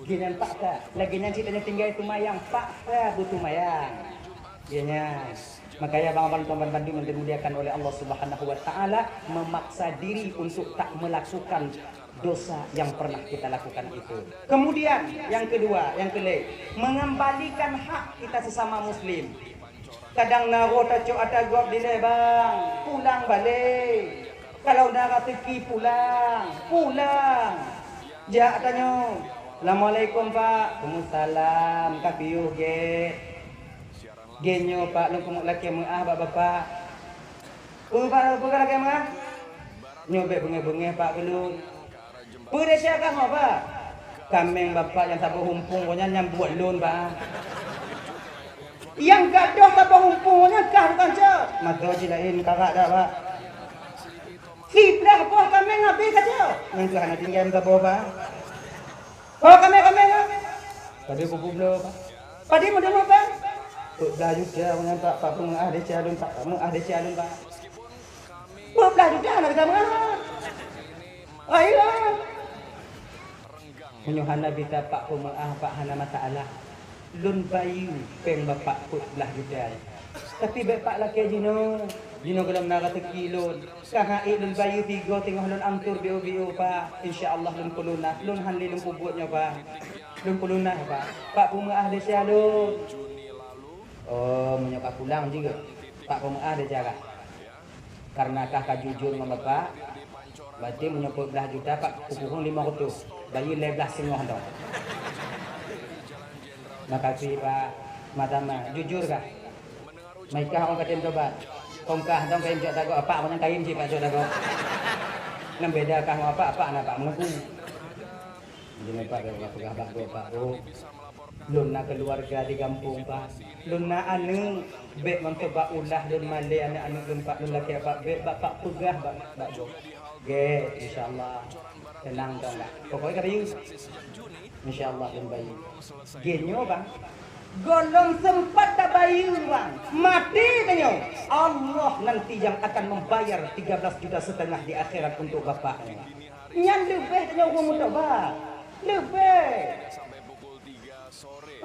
Ginan paksa. Lagi nanti tanya tinggal itu mayang. Paksa butuh mayang. Gianya. Makanya bang-bang tuan Bandung yang dimuliakan oleh Allah Subhanahu Wa Taala memaksa diri untuk tak melakukan dosa yang pernah kita lakukan itu. Kemudian yang kedua, yang mengembalikan hak kita sesama muslim. Kadang naro tajuk ada gop dile bang, pulang balik. Kalau nara teki pulang. Ja tanya, Assalamualaikum Pak. Waalaikumsalam. Kapiuh ge. Genyo Pak, lu kumuk laki meah bapak. Pak, bukan laki meah. Nyobek bengeh-bengeh Pak belum. Pada siapa apa? Kameng bapak yang tak berhumpung punya yang buat loan Pak. Yang gadoh tak berhumpungnya kah bukan cak? Maka cilain kakak dah Pak. Siblah apa kameng habis saja. Yang tu hanya tinggal tak Pak. Oh kameng. Tadi kupu belum Pak. Padi mau demo Pak. Belah juga punya Pak pengah ada calon Pak. Pak. Belah juga nak kita mengah. Ayolah. Menyuhana bita Pak pemaah Pak hana masalah. Lun bayu peng bapak put belah judai. Tapi bapak laki jino kalau menara tekilun. Kahai lun bayu 3 tengah lun angtur bio Pak. InsyaAllah lun pulunah. Lun hanli lun kubutnya Pak. Lun pulunah Pak. Pak pemaah dia sialun. Oh menyokap pulang juga. Pak pemaah dia jaga. Karena kakak jujur sama bapak. Berarti menyokap belah juta Pak. Kukuhung 500. Bayu 11 setengah dong. Makasih Pak Madama. Jujur kah? Maikah orang katim coba. Kongkah dong kaim cok tago apa orang kaim sih Pak cok tago. Nam beda kah apa anak Pak mengaku. Jadi Pak pegah Pak Bu. Luna keluarga di kampung Pak. Luna anu bek mencoba ulah dan male anak-anak lun Pak lun laki Pak bek bapak pegah Pak Bu. Ge insyaallah. Tenang dong lah. Pokoknya kayu. InsyaAllah dan bayi. Genyo bang. Golong sempat tak bayi bang. Mati kanyo. Allah nanti yang akan membayar 13,5 juta di akhirat untuk bapaknya. Nyan lebih kanyo muda bang. Lebih.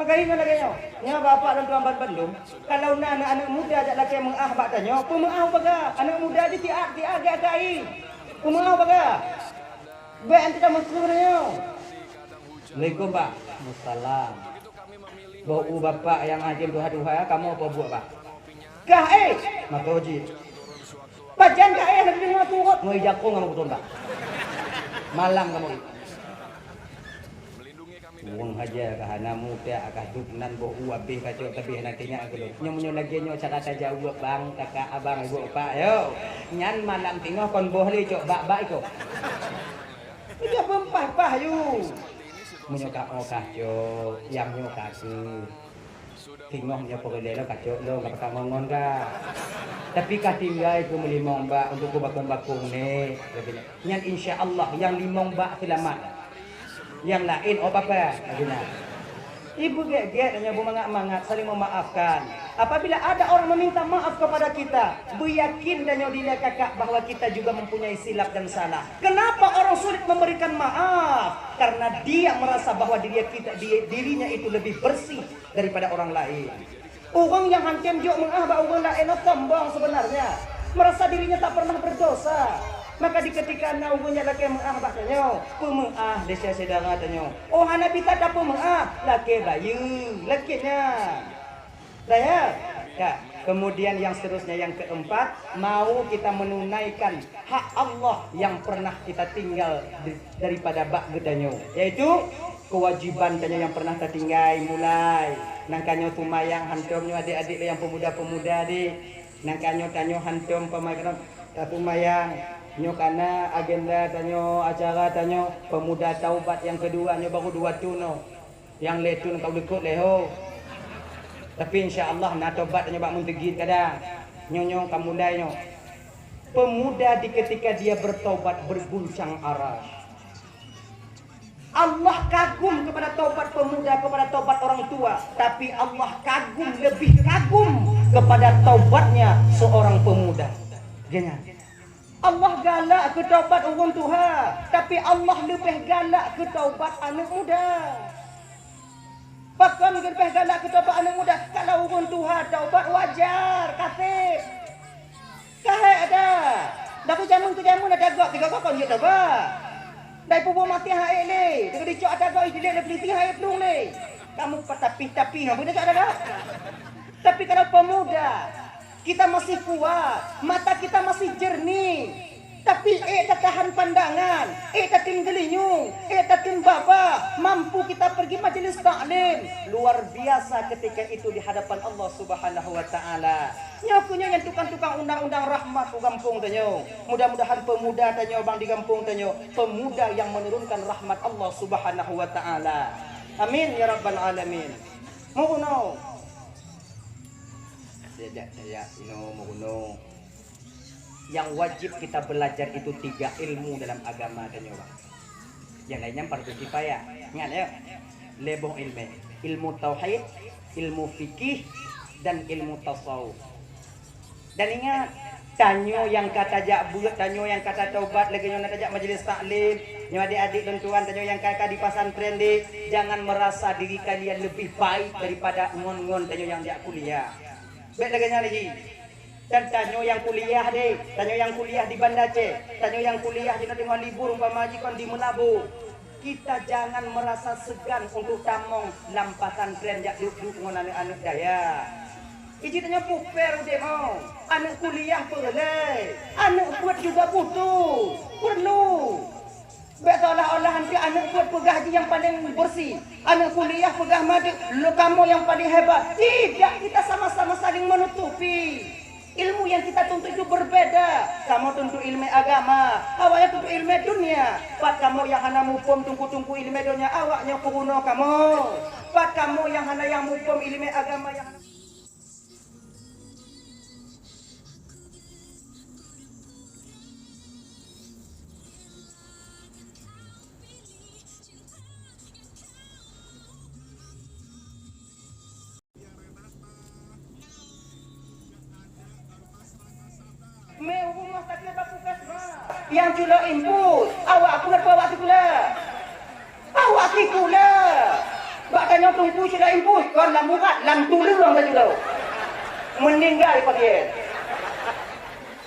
Makanya lagi kanyo. Nya bapak dan tuan Bandung. Kalau anak-anak muda ajak laki mengah bak kanyo. Pemengah baga. Anak muda di tiak gai. Pemengah baga. Baik anti dah masuknya. Assalamualaikum Pak. Waalaikumsalam. Bau bapak yang ajim duha-duha kamu apa buat Pak? Kah maka uji. Pajan kah nak dengar turut. Ngoi jakong kamu betul Pak. Malam kamu. Uang haja kah hana muda kah duknan bau abih kacau tapi nantinya aku lu. Nyo lagi nyo cara saja buat bang kakak abang ibu Pak. Yo. Nyan malam tengah kon boleh cok bak iko. Dia pempah you. Menyokak kacau, yang nyokak tu. Tinggalnya pokoknya lo kacau lo nggak pakai ngongon kah? Tapi kah tinggal itu melimong mbak untuk bakung ni. Yang insya Allah yang limong mbak selamat. Yang lain apa? Ibu get hanya bermangat-mangat saling memaafkan. Apabila ada orang meminta maaf kepada kita, beryakin dan nyodila kakak bahwa kita juga mempunyai silap dan salah. Kenapa orang sulit memberikan maaf? Karena dia merasa bahwa dirinya itu lebih bersih daripada orang lain. Orang yang hancam jok mengah orang lain sombong sebenarnya, merasa dirinya tak pernah berdosa. Maka di ketika naugunya laki mengah bakanya, pemengah desa sedara tanya. Oh hana bisa tak pemengah, laki bayu, lakinya. Saya, ya. Kemudian yang seterusnya yang keempat, mau kita menunaikan hak Allah yang pernah kita tinggal daripada bak gedanyo, yaitu kewajiban tanya yang pernah tertinggal mulai nangkanyo tumayang hantumnya adik-adik yang pemuda-pemuda di nangkanyo tanyo hantum pemagang tumayang nyo karena agenda tanyo acara tanyo pemuda taubat yang kedua nyo baru 2 tuno yang letun kau dekut leho tapi insyaallah na taubat tanyo bak muntegit kadang nyo kamu nyo pemuda di ketika dia bertaubat berguncang aras. Allah kagum kepada taubat pemuda, kepada taubat orang tua. Tapi Allah kagum, lebih kagum kepada taubatnya seorang pemuda. Jangan. Allah galak ke taubat orang tua, tapi Allah lebih galak ke taubat anak muda. Bahkan lebih galak ke taubat anak muda. Kalau orang tua taubat wajar, kasih. Kahai ada. Tapi jamun tu jamun ada gak 3 kau je taubat. Dai pubu mati hae le, dengan dicok ada kau idile le peliti hae pelung le. Kamu tapi apa dah ada. Tapi kalau pemuda, kita masih kuat, mata kita masih jernih. Tapi tak tahan pandangan, tak tinggelinyu, tak timbaba, mampu kita pergi majelis taklim. Luar biasa ketika itu di hadapan Allah Subhanahu wa taala. Nyakunya yang tukang-tukang undang-undang rahmat ke kampung tanyo. Mudah-mudahan pemuda tanyo bang di kampung tanyo, pemuda yang menurunkan rahmat Allah Subhanahu wa taala. Amin ya rabbal alamin. Mohon saya mohon yang wajib kita belajar itu 3 ilmu dalam agama tanyo bang. Yang lainnya fardu kifayah. Ingat ya. Lebong ilmu tauhid, ilmu fikih dan ilmu tasawuf. Dan ingat, tanyo yang kata jakbut, tanyo yang kata taubat, lagi yang kata majelis taklim, nyo adik-adik dan tuan, tanyo yang kata di pesantren di, jangan merasa diri kalian lebih baik daripada ngon-ngon tanyo yang jak kuliah. Baik lagi. Dan tanyo yang kuliah deh, tanyo yang kuliah di Banda Aceh, tanyo yang kuliah di tengah libur umpama majikan di Melabu. Kita jangan merasa segan untuk tamong lampasan tren jak duduk dengan anak-anak daya. Ijitnya puper udah mau, anak kuliah boleh, anak buat juga butuh, perlu. Seolah-olah nanti anak buat pegah yang paling bersih, anak kuliah pegah madu, lo kamu yang paling hebat. Tidak, kita sama-sama saling menutupi. Ilmu yang kita tuntut itu berbeda. Kamu tuntut ilmu agama, awaknya tuntut ilmu dunia. Pat kamu yang hana mupom tungku-tungku ilmu dunia, awaknya kuno kamu. Pat kamu yang hana yang mupom ilmu agama yang hana... yang culo impus awak pula awak sikula awak sikula bak tanya tunggu culo impus kon lam murat lam tulung orang culo meninggal pakai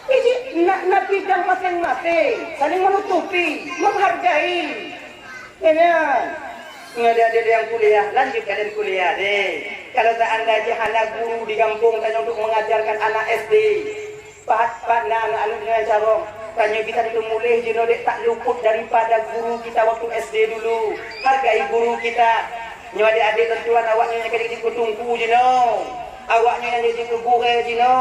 ini nak bidang masing-masing saling menutupi menghargai ini ada yang kuliah lanjut kalian kuliah deh kalau tak anda jahana guru di kampung tanya untuk mengajarkan anak SD pat anak-anak dengan carong tanya kita itu mulai jino dek tak luput daripada guru kita waktu SD dulu. Hargai guru kita. Nyo adik-adik tentuan awaknya yang kena tunggu jino. Awaknya yang jadi guru jino.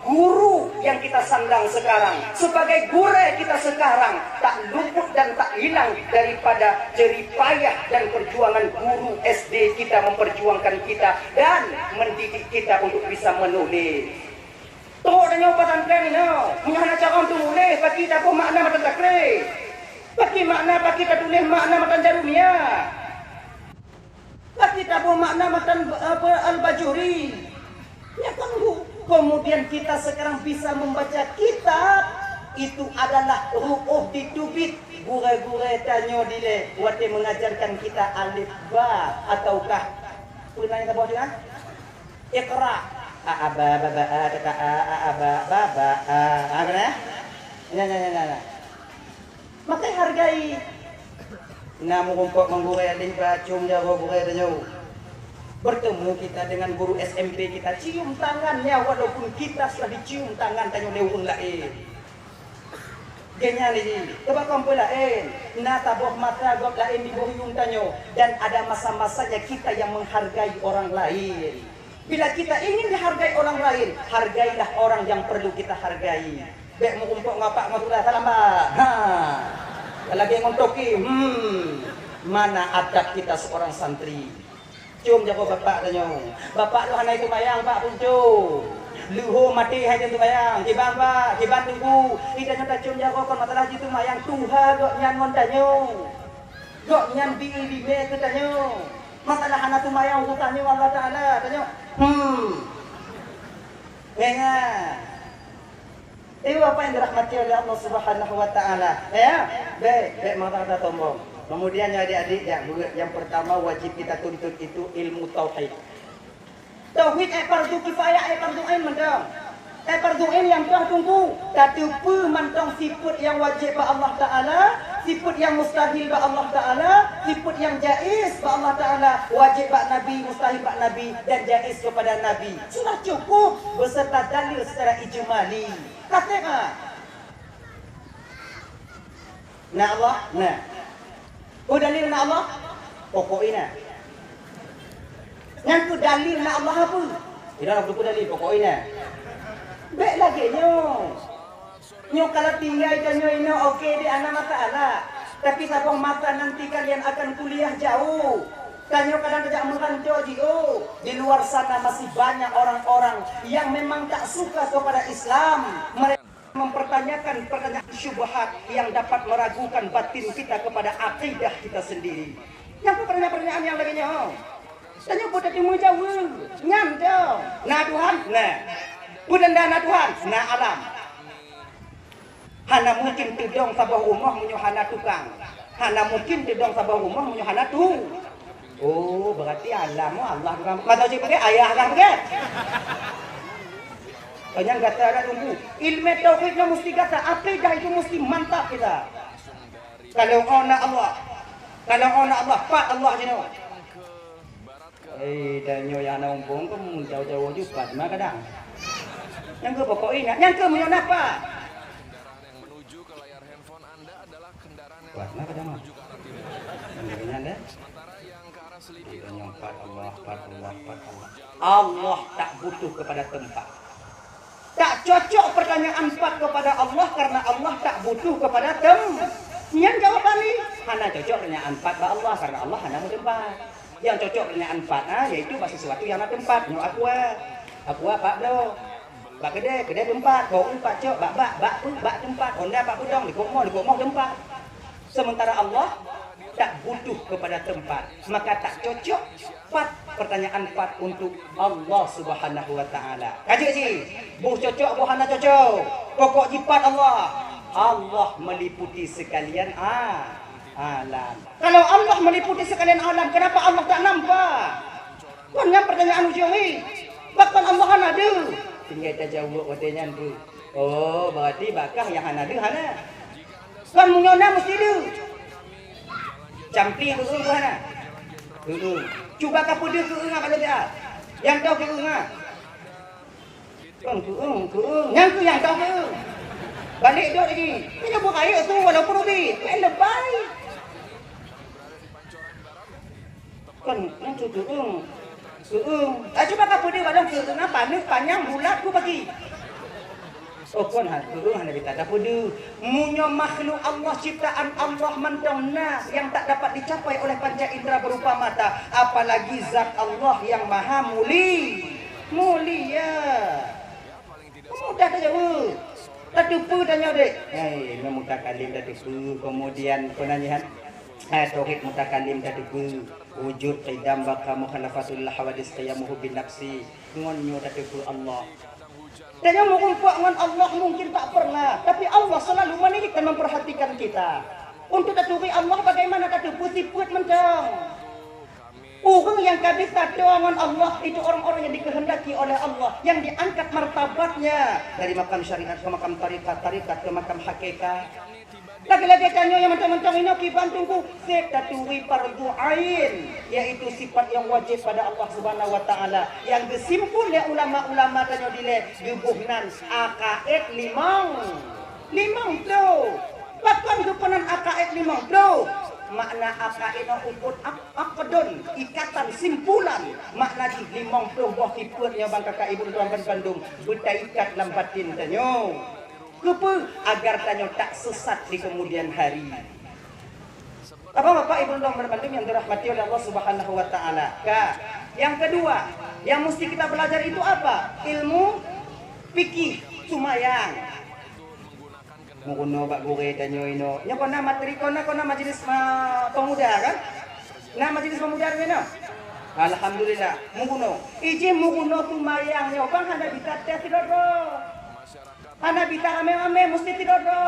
Guru yang kita sandang sekarang sebagai guru kita sekarang tak luput dan tak hilang daripada jeripayah dan perjuangan guru SD kita memperjuangkan kita dan mendidik kita untuk bisa menulis. Tuh dan nyawa pesantren ini, punya anak cara untuk tulis, bagi kita pun makna matan takrif. Bagi makna, bagi kita tulis makna matan jarumia. Bagi kita pun makna matan al-bajuri. Ya kan bu, kemudian kita sekarang bisa membaca kitab, itu adalah huruf ditubit. Gure-gure tanyo dile, wate mengajarkan kita alif ba ataukah pernah yang bawah dengan Iqra. Maka hargai. Namu kumpul menggurai alih bacung jago gurai danyo. Bertemu kita dengan guru SMP kita, cium tangannya walaupun kita sudah dicium tangan tanyo lewung lain. Genya ni, coba kumpul lain. Na tabuh mata gop lain di bohong tanyo. Dan ada masa-masanya kita yang menghargai orang lain. Bila kita ingin dihargai orang lain, hargailah orang yang perlu kita hargai. Bek mau umpuk ngapak matulah salam mbak. Ha. Lagi ngontoki, mana adab kita seorang santri. Cium jago bapak tanyo. Bapak lu hanai tu bayang pak puncu. Luho mati hai tu bayang. Kibang pak, kibang tunggu. Ida nyata cium jago kon matalah jitu mayang Tuhan gok nyan ngon tanyo. Gok nyan bi me tu tanyo. Masalah hana tu mayang tu tanyo Allah Taala tanyo. Ya. Itu apa yang dirahmati oleh Allah Subhanahu wa taala. Ya. Baik mata tombong. Kemudian adik-adik yang pertama wajib kita tuntut itu ilmu tauhid. Tauhid fardu kifayah fardu ain mendang. Fardu ain yang telah tunggu. Tatupu mantong sifat yang wajib ba Allah Taala, sifat yang mustahil ba Allah Taala, sifat yang jaiz ba Allah Taala, wajib ba Nabi, mustahil ba Nabi dan jaiz kepada Nabi. Sudah cukup beserta dalil secara ijmali. Katakan. Nah Allah, nah. Oh dalil na Allah? Pokoknya. Yang tu dalil na Allah apa? Tidak nak buku dalil pokoknya. Baik lagi nyo. Nyo kalau tinggal nyo ini okey di anak masalah. Tapi sabang masa nanti kalian akan kuliah jauh. Kanyo kadang tidak merancau jigo. Di luar sana masih banyak orang-orang yang memang tak suka kepada Islam. Mereka mempertanyakan pertanyaan syubhat yang dapat meragukan batin kita kepada akidah kita sendiri. Yang pertanyaan yang lagi nyo. Tanya buat temu jauh. Nyam jauh. Nah Tuhan, nah. Budan dana Tuhan, nah alam. Hana mungkin tidong sabah rumah menyo hana tukang. Hana mungkin tidong sabah rumah menyo hana tu. Oh, berarti alam Allah bukan. Kata cik pakai ayah kan pakai. Banyak kata ada tunggu. Ilmu tauhidnya mesti kata, akidah itu mesti mantap kita. Kalau ona Allah, Pak Allah je no. Danyo yang nombong kamu jauh-jauh juga, mana kadang. Yang ke pokok ini, yang ke menyo apa? Yang menuju ke layar handphone Anda adalah kendaraan yang Mana kadang mah? menuju ke arah timur. Yang anda? Sementara yang ke arah Selipi Danyo Pak Allah. Allah tak butuh kepada tempat. Tak cocok pertanyaan 4 kepada Allah karena Allah tak butuh kepada tempat. Yang jawaban ni, hana cocok pertanyaan 4 kepada Allah karena Allah hana mau tempat. Yang cocok pertanyaan 4 yaitu bahasa sesuatu yang ada tempat. Nyo aku pak bro. Bak kedai tempat. Kau empat cok bak tempat. Honda pak pudong di kokmo tempat. Sementara Allah tak butuh kepada tempat. Maka tak cocok 4 pertanyaan 4 untuk Allah Subhanahu wa taala. Kaji sih. Buh cocok, buh hana cocok. Pokok jipat Allah. Allah meliputi sekalian alam. Kalau Allah meliputi sekalian alam, kenapa Allah tak nampak? Kan pertanyaan ujung ni. Bahkan Allah ada. Tinggal kita jawab katanya tu. Oh, berarti bakah yang hana hana. Kan munyona mesti ada. Camping tu hana. Cuba kapu dia ke ngah kalau dia. Yang tahu ke ngah. Kan ke yang tahu ke. Balik duduk lagi. Ini buat air tu walaupun lebih. Lebay. Kan yang tu coba kapu dia balang ke panik panjang bulat ku bagi. Oh kon hana kita dapat dia. Munyo makhluk Allah ciptaan Allah mantong nas yang tak dapat dicapai oleh panca indera berupa mata, apalagi zat Allah yang maha mulia. Mudah saja bu. Tatupu tanya dek. Mutakalim tatupu. Kemudian penanyahan tauhid mutakalim tatupu. Wujud qidam baka mukhalafatul hawadis qiyamuhu bin nafsi. Ngonyo tatupu Allah. Dan yang mengumpul dengan Allah mungkin tak pernah. Tapi Allah selalu menilik dan memperhatikan kita. Untuk taturi Allah bagaimana kata putih-put mentang. Orang yang kabis tahu dengan Allah itu orang-orang yang dikehendaki oleh Allah. Yang diangkat martabatnya. Dari makam syariat ke makam tarikat ke makam hakikat. Lagi-lagi tanya yang mentang-mentang ini kiban tunggu taturi fardu ain, yaitu sifat yang wajib pada Allah Subhanahu wa taala yang disimpul oleh ulama-ulama tanya dile gebuhnan akaid limang tu Pakon kepenan akaid 50. Makna akaid ukut akadon ikatan simpulan. Makna di 50 buah tiputnya bang kakak ibu tuan Bandung bertaikat dalam batin tanyo. Kepa agar tanyo tak sesat di kemudian hari. Apa Bapak Ibu tuan Bandung yang dirahmati oleh Allah Subhanahu wa taala. Yang kedua, yang mesti kita belajar itu apa? Ilmu fikih sumayang. Mukuno Pak Gure tanyo ino. Nya kona materi kona majelis pemuda kan? Nah majelis pemuda reno. Alhamdulillah. Mukuno. Iji mukuno sumayang nyo bang hana bisa tes tidoro. Hana bisa ame-ame mesti tidoro.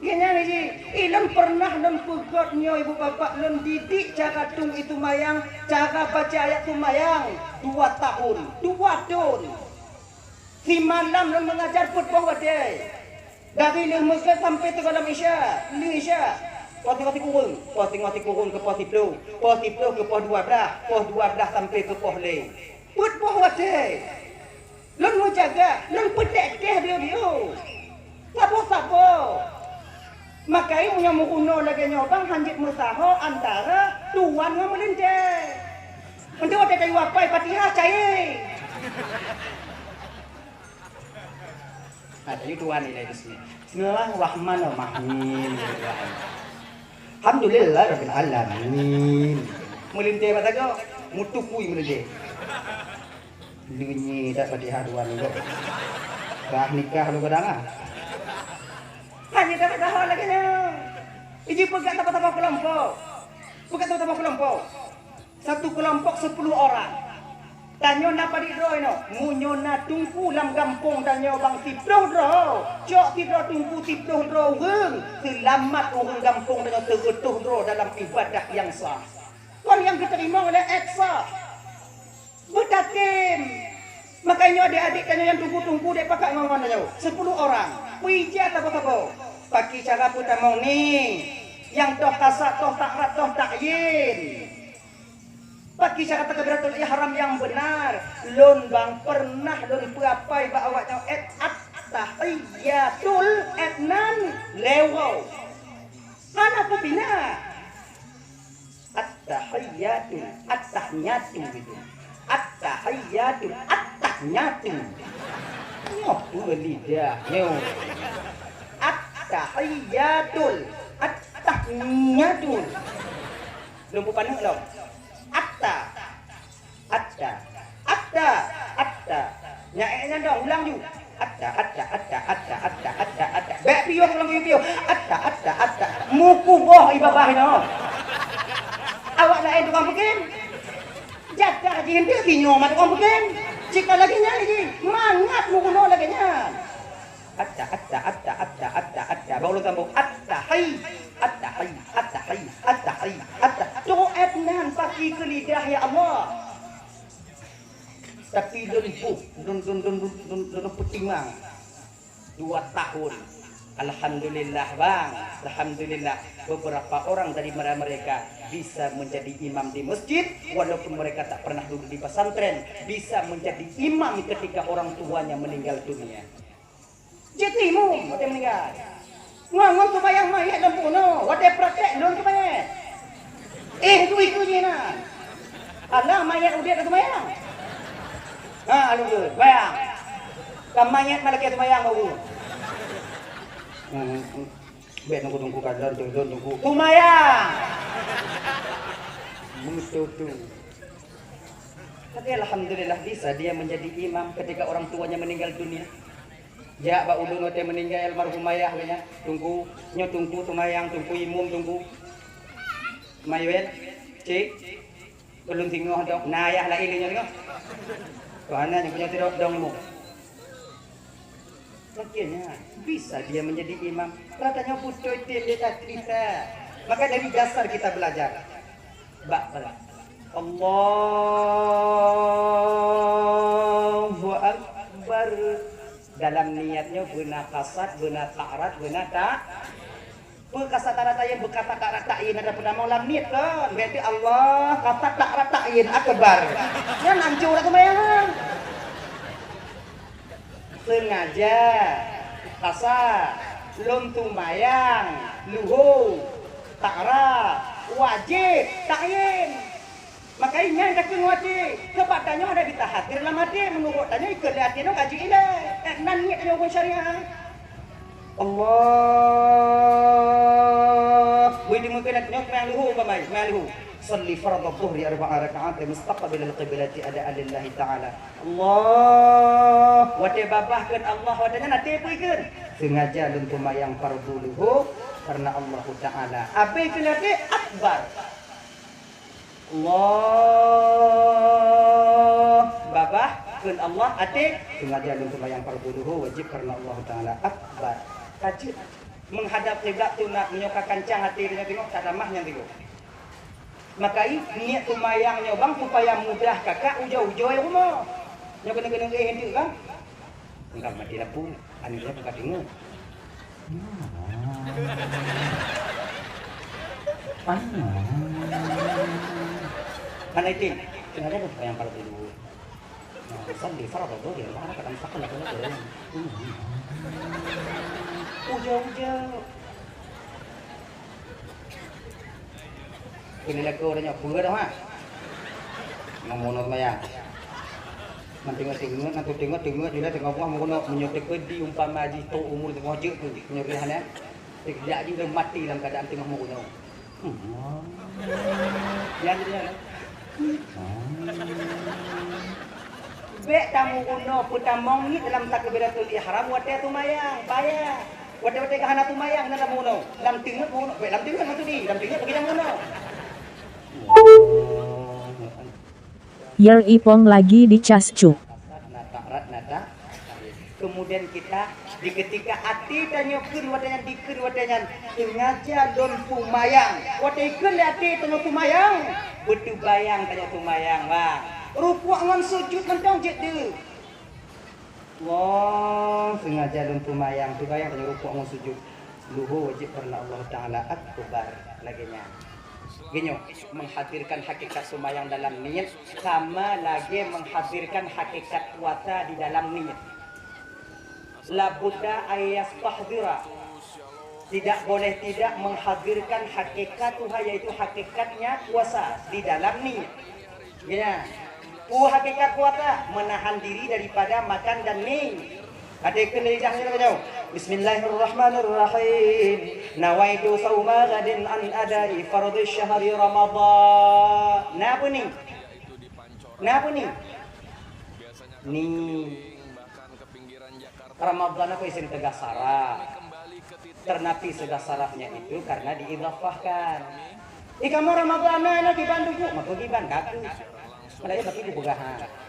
Gini nih, ilang pernah non pugotnya ibu bapak non didik jaga tung itu mayang, jaga baca ayat itu mayang 2 tahun, 2 tahun. Si malam non mengajar football wadai. Dari lima sampai ke dalam Isya, poti kurung ke poti plo ke pos 12 sampai ke pos le. Football wadai. Non menjaga, non pedek dia. Sabo. Makai punya mukuno lagi nyobang hanjit musaho antara tuan dengan melinte. Untuk ada kayu apa? Fatihah cai. Ada tuan ini di sini. Bismillahirrahmanirrahim. Alhamdulillah rabbil alamin. Melinte apa tago? Mutukui melinte. Dunyi tak Fatihah tuan itu. Bah nikah lu kadang hanya dapat hal lagi ni. Iji pegat apa-apa kelompok. Satu kelompok 10 orang. Tanyo napa di ro ino. Munyo na tungku lam kampung tanyo bang tiploh ro. Cok tidro tungku tiploh ro weng. Selamat orang kampung dengan tegetuh ro dalam ibadah yang sah. Kon yang diterima oleh eksa. Betatim. Makanya adik-adik tanyo yang tungku-tungku dek pakai ngomong tanyo. 10 orang. Puija apa-apa. Pakai cara putamong ni yang toh kasak, toh takrat, toh takyin. Pakai cara takbiratul ihram yang benar. Lon bang pernah lon puapai ba awaknya tahiyatul etnan lewo. Mana pembina? At-tahiyatu gitu. At-tahiyatu. Ngopo lidah nyo. At-tahiyyatul Lumpu paneng lo. Atta. Nyaeknya dong ulang ju. Atta. Bek piyo ulang piyo. Atta. Muku boh ibabah no. Awak lain tukang bikin. Jaga jin dia binyo mat tukang bikin. Jika lagi nya lagi mangat muku no lagi nya. Atta. Baru sambung atta. Tuh etnan pakai ke lidah ya Allah. Tapi don putimang 2 tahun. Alhamdulillah bang. Alhamdulillah beberapa orang dari mereka bisa menjadi imam di masjid walaupun mereka tak pernah duduk di pesantren, bisa menjadi imam ketika orang tuanya meninggal dunia. Jetimu, wadah meninggal. Ngomong kebayang mayat dan puno, wadah praktek don kebayang. Itu je na. Allah mayat udah ke kebayang. Aduh tu, bayang. Mayat malaki tu bayang aku. Bet tunggu kadar tunggu. Kumayang. Musuh tu. Tapi alhamdulillah bisa dia menjadi imam ketika orang tuanya meninggal dunia. Ya, Pak Udun waktu meninggal almarhum ayah kayaknya. Tunggu tumayang, tunggu imum, tunggu. Mayuel, cik. Belum tinggal dong. Nah, ayah lagi ni nyo. Karena yang punya tidak dong mu. Akhirnya bisa dia menjadi imam. Katanya putus dia tak bisa. Maka dari dasar kita belajar. Allahu Akbar. Dalam niatnya benar kasat, benar ta'rat, benar tak. Bekasat ta'rat ta'yin, berkata ta'rat ta'yin ada pernah maulam niat kan. Berarti Allah kata ta'rat ta'yin akbar. Yang hancur lah kebayang. Sengaja kasat lon tumayang, luhur, takra, wajib, takyin. Makanya tak wajib. Sebab tanya ada di tahatir dalam hati menurut tanya ikut hati no kaji ile. Nan niat hukum syariah. Allah. Boleh mungkin nak nyok maluhu apa mai? Maluhu. Salli fardhu dhuhri 4 rakaat mustaqbil al-qiblati adaan lillahi ta'ala. Allah. Wate babahkeun Allah wadanya nanti puikeun. Sengaja lun tumayang fardhu luhur karena Allah Ta'ala. Apa kelati akbar. Allah babah keun Allah atik sengaja lun tumayang fardhu luhur wajib karena Allah Ta'ala akbar. Kaji menghadap kiblat tu nak menyokak kancang hati dia tengok tak ramahnya tengok. Makai niat tumayangnya bang supaya mudah kakak ujau-ujau rumah. Nya kena hendak kan? Enggak mati lampu, anu dia buka tengok. Mana itu? Sengaja tu tumayang fardhu luhur. Salli fardhu dhuhri mana kadang sakal lah tu. Ujau-ujau. Kini lagu orangnya pura dah ha. Ngomong maya. Nanti tengok juga tengok buah mengono menyotek di umpama di to umur tengok je tu penyerihan ya. Tidak juga mati dalam keadaan tengah mengono. Yang dia. Bek tamu kuno putamong ni dalam takbiratul ihram wate tumayang bayar. Wate kahana tumayang dalam kuno. Dalam tengok kuno, dalam tengok matu di, dalam tengok pergi kuno. Yer Ipong lagi di Cascu. Nata. Kemudian kita di ketika hati tanya keun wadanya dikeun wadanya sengaja don tumayang. Wate keun hati tanya tumayang. Betu bayang tanya tumayang bang. Rukuk ngan sujud mentong je de. Wah, sengaja don tumayang tu bayang tanya rukuk ngan sujud. Luhur wajib karena Allah Ta'ala akbar laginya. Gini, menghadirkan hakikat sumayang dalam niat sama lagi menghadirkan hakikat puasa di dalam niat. La budda ayastahdira. Tidak boleh tidak menghadirkan hakikat Tuhan yaitu hakikatnya puasa di dalam niat. Gini, hakikat puasa menahan diri daripada makan dan minum. Ada lidahnya apa? Bismillahirrahmanirrahim. Nawaitu sauma ghadin an adai fardhu syahri Ramadan. Napa ni? Ni Ramadan apa isim tegas saraf. Ternapi tegas sarafnya itu karena diidhafahkan. Kamu Ramadan na di Bandung bu, maka di Bandung. Malaya bagi bugahan.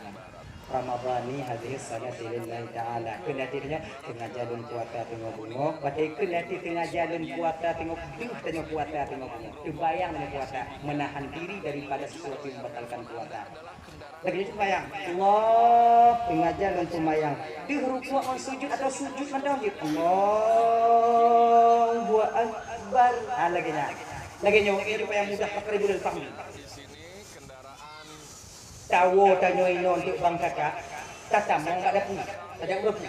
Ramadhani hadis sanati lillahi ta'ala. Kenatinya tengah jalun puasa tengok bungo. Batai kenati tengah jalun puasa tengok tengok puasa tengok bungo. Terbayang dengan puasa menahan diri daripada sesuatu yang membatalkan puasa. Lagi itu bayang. Allah tengah jalun tumayang. Di rukuk sujud atau sujud mandang gitu. Allahu akbar. Lagi nyawa itu yang mudah pakai boleh faham. Tahu tanya ino untuk bang kakak. Kakak mau enggak dapu. Tajak berapa?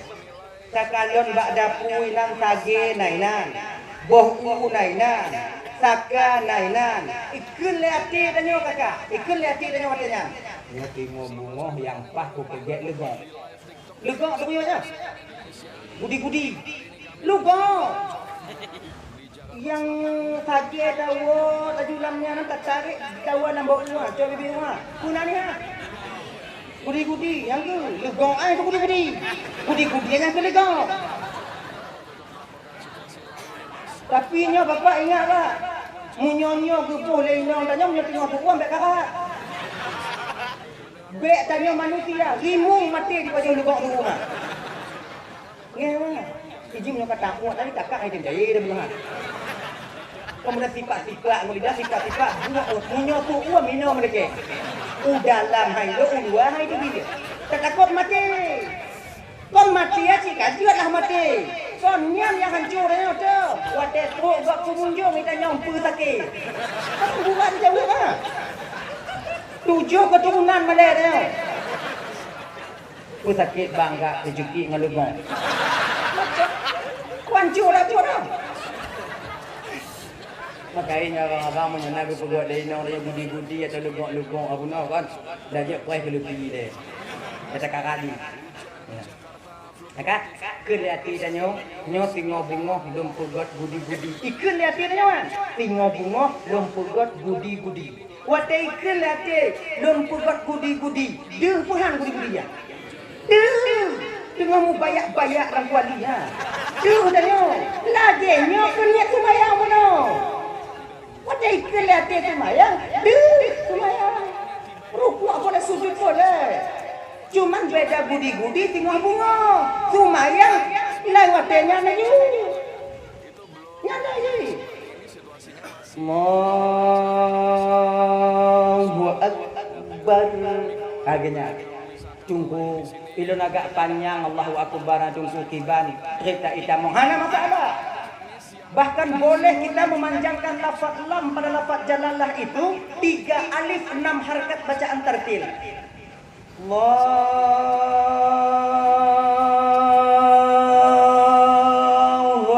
Sakalion bak dapu ilang tage nainan. Boh u nainan. Saka nainan. Ikun liati tanya kakak. Ikun liati tanya watanya. Nya timo bungo yang pah ku keget legong. Legong apa punya? Budi-budi. Legong. Yang tadi tahu tajulamnya nak tarik tahu nambah uang coba bibi uang guna ni ha gudi yang tu legong tu gudi yang tu legong tapi nya bapak ingat tak munyonyo gepuh lenyong tanya munyo tengok tu uang bek kakak bek tanya manusia rimung mati di pojok legong tu rumah ngewa iji munyo kata kuat tadi kakak ai jaya dah belum. Kemudian sifat-sifat, buat punya tu uang minum mereka. Dalam hai lo, dua hai tu bila. Tak takut mati. Kon mati ya cik, kajilah mati. Kon nyam yang hancur ni tu. Wadah tu buat pengunjung kita nyampu sakit. Kamu buat jauh ah. 7 keturunan Malay tu. Ku sakit bangga rezeki ngalugong. Kuan hancur dah. Makanya abang-abang menyenang ke peguat lain orang yang budi-budi atau lugong-lugong apa nak kan. Dah je kuih ke lebih dia. Kata kakali. Akak, ke hati dah nyo tingo-bungo lum peguat budi-budi. Ikan hati dah nyo kan. Tingo-bungo lum peguat budi-budi. Watai ikan hati lum peguat budi-budi. Dia puhan budi-budi ya. Tengah mu bayak-bayak orang kuali ha. Dah nyo. Lagi nyo keniat sumayang mono. Wadah ikan hati sumayang, sumayang. Rukuk boleh, sujud boleh. Cuman beda gudi-gudi tinggal bunga. Sumayang, lewatnya nanya. Nyana je. Allahu Akbar. Agaknya. Tunggu. Ilun agak panjang. Allahu Akbar. Tunggu kiban. Cerita itamong. Hana masalah. Bahkan boleh kita memanjangkan lafaz lam pada lafaz jalalah itu 3 alif 6 harakat bacaan tartil. Allahu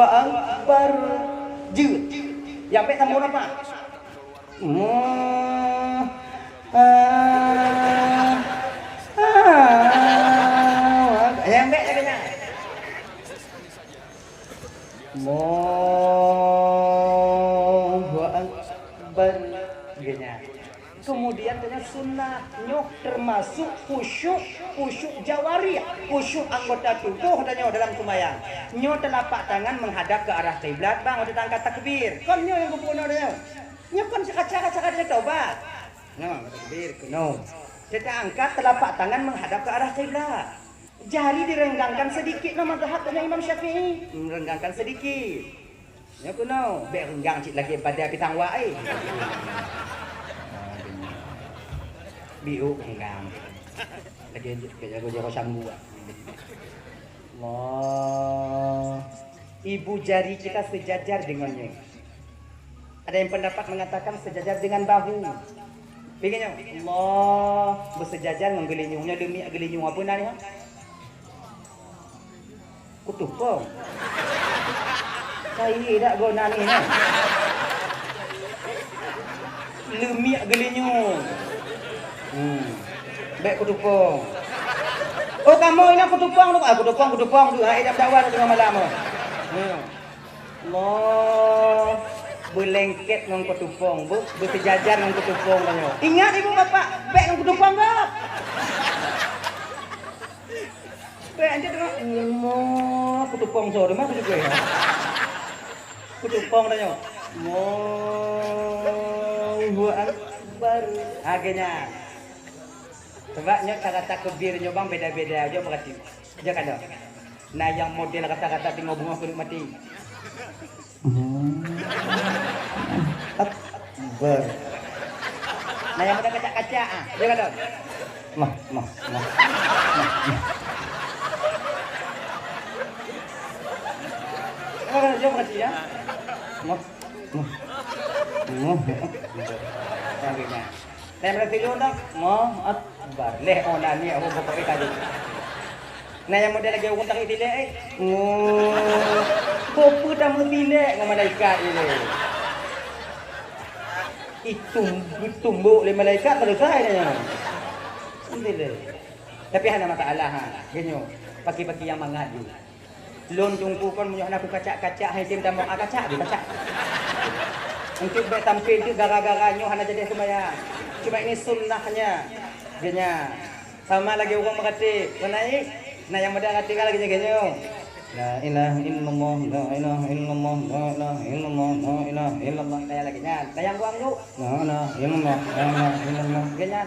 Akbar. Jut. Yang baik tambah apa? Yang baik katanya. Kemudian ternyata sunnahnya termasuk khusyuk jawari, khusyuk anggota tubuh dan dalam sembahyang. Nyo telapak tangan menghadap ke arah kiblat, bang udah angkat takbir. Kon nyo yang kupuno dia. Nyo kon cakap dia taubat. No, takbir kuno. Kita angkat telapak tangan menghadap ke arah kiblat. Jari direnggangkan sedikit nama mazhabnya Imam Syafi'i. Merenggangkan sedikit. Ya kuno, be renggang cik lagi pada pitang wae. Biu renggang. Lagi jago sambua. Allah. Ibu jari kita sejajar dengannya. Ada yang pendapat mengatakan sejajar dengan bahu. Begini, Allah bersejajar menggelinyungnya demi gelinyung apa nanya? Kutupong. Saya tak guna ni. Lemiak gelinyung. Baik kutupong. Oh kamu ini kutupong tu. Kutupong tu. Hai dah dakwah tengah malam. Allah berlengket dengan kutupong, bersejajar dengan kutupong tanya. Ingat ibu bapak, baik dengan kutupong tak? Baik anjir tengok. Kutupong sore mah tu juga. Kutupong tanya. Allahu Akbar. Akhirnya. Sebabnya kata kebir nyobang beda-beda aja berarti. Jangan dah. Nah yang model kata-kata tinggal bunga kulit mati. Akbar. Nah yang udah kaca-kaca ah. Jangan dah. Mah. Kalau jauh berarti ya. Mah. Akhirnya. Dan berarti lu dah. Akbar. Leh onani aku pakai tadi. Nah yang model lagi orang tak dilek Kopu tak dilek dengan malaikat ini. Itu tumbuk oleh malaikat selesai dah. Dilek. Tapi hana masalah ha. Genyo. Pagi-pagi yang mangadu. Lon tunggu kon munyo aku kacak-kacak hai tim tamang kacak kacak. Untuk baik tampil tu gara-garanya hana jadi sembahyang. Cuma ini sunnahnya. Genya. Sama lagi orang berkata, menaik. Nah yang muda kata lagi genya. La ilaha illallah, la ilaha illallah, la ilaha illallah, la ilaha illallah. Nah lagi nya. Nah yang buang tu. La ilaha illallah, la ilaha illallah. Genya.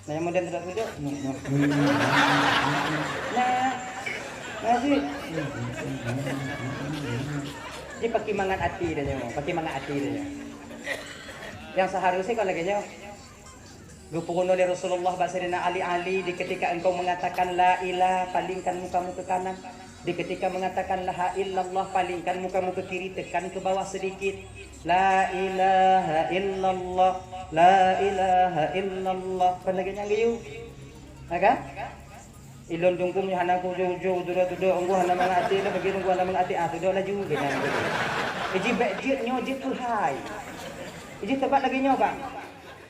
Nah yang muda tidak tunjuk. Nah. Masih. Dia pakai mangan hati dia, pakai mangan hati dia. Yang seharusnya kalau lagi nya Gupurun oleh Rasulullah Basirina Ali di ketika engkau mengatakan la ilah palingkan mukamu ke kanan. Di ketika mengatakan la illallah palingkan mukamu ke kiri, tekan ke bawah sedikit. La ilaha illallah, la ilaha illallah. Kan lagi yang liu. Maka Ilon dungkum yang hana ku jauh tudo unggu hana mangati la bagi unggu hana mangati tudo laju gina. Iji bejit nyo jit tu hai. Iji tebat lagi nyo bang.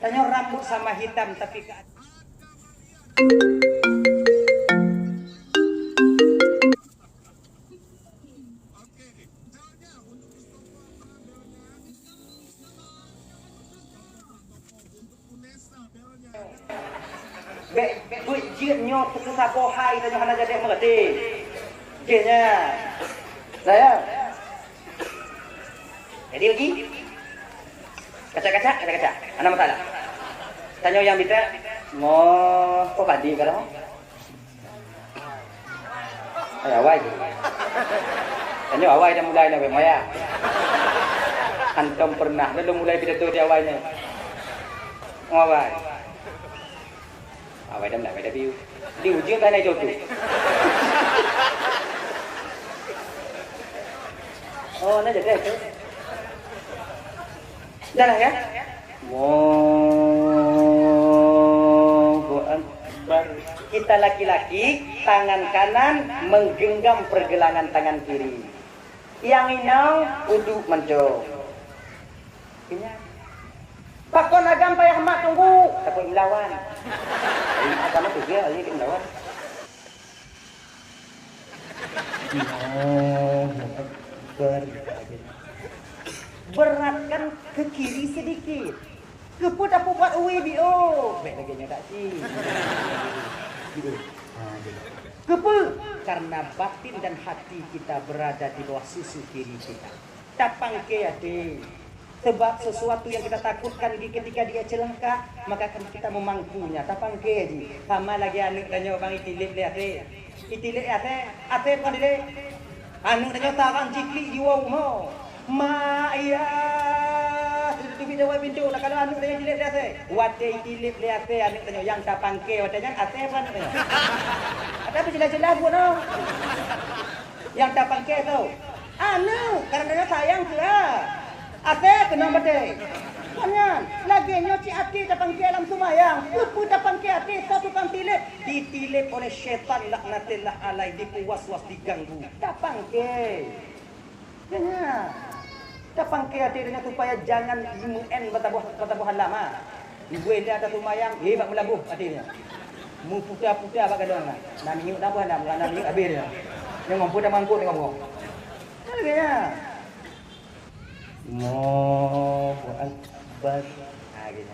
Tanya rambut sama hitam tapi bejit nyo tu sabo hai tanya hana jadi mengerti. Gina. Saya. Jadi uji. Kaca. Ana masalah. Tanya yang minta mau kok padi kalau? Ayo awai. Tanya awai dah mulai nak moya. Antum pernah belum mulai pidato di awalnya. Awai. Awai dah mulai dah biu. Di ujung tanah itu tu. Oh, nak jadi tu. Dah lah ya. Allahu Akbar. Kita laki-laki tangan kanan menggenggam pergelangan tangan kiri. Yang inau uduk mencong. Ingat. Pakon agam payah mak tunggu. Takut melawan. Ini agama tu dia lagi melawan. Allahu Akbar. Beratkan ke kiri sedikit. Keput apa buat uwi bio. Baik lagi nyodak si. Keput. Karena batin dan hati kita berada di bawah susu kiri kita. Tapang ke ade. Sebab sesuatu yang kita takutkan ketika dia celaka, maka akan kita memangkunya. Tapang ke aje. Sama lagi anu tanya bang itilip le ate. Itilip ate kan dile. Anu tanya takan cikli jiwa mo. Ma iya tu video pintu lah kalau anu tanya dilip dia teh wate dilip dia teh anu tanya yang tapangke watenya ate apa anu tanya ada apa jelas-jelas buat no yang tapangke tu anu karena dia sayang ke ate kena bade kanyan lagi nyoci ate tapangke dalam sumayang pupu tapangke ate satu kang tilip ditilip oleh syaitan laknatillah alai dipuwas-was diganggu tapangke jangan tapang ke hati dengan supaya jangan UN batabuhan lama. Ibu dia ada tumayang, bak melabuh hatinya. Mu puta-puta bak kadang lah. Nak minyak tambah nak minyak habis dia. Yang mampu dah mampu tengok ngomong. Kaya. Allahu Akbar. Gitu.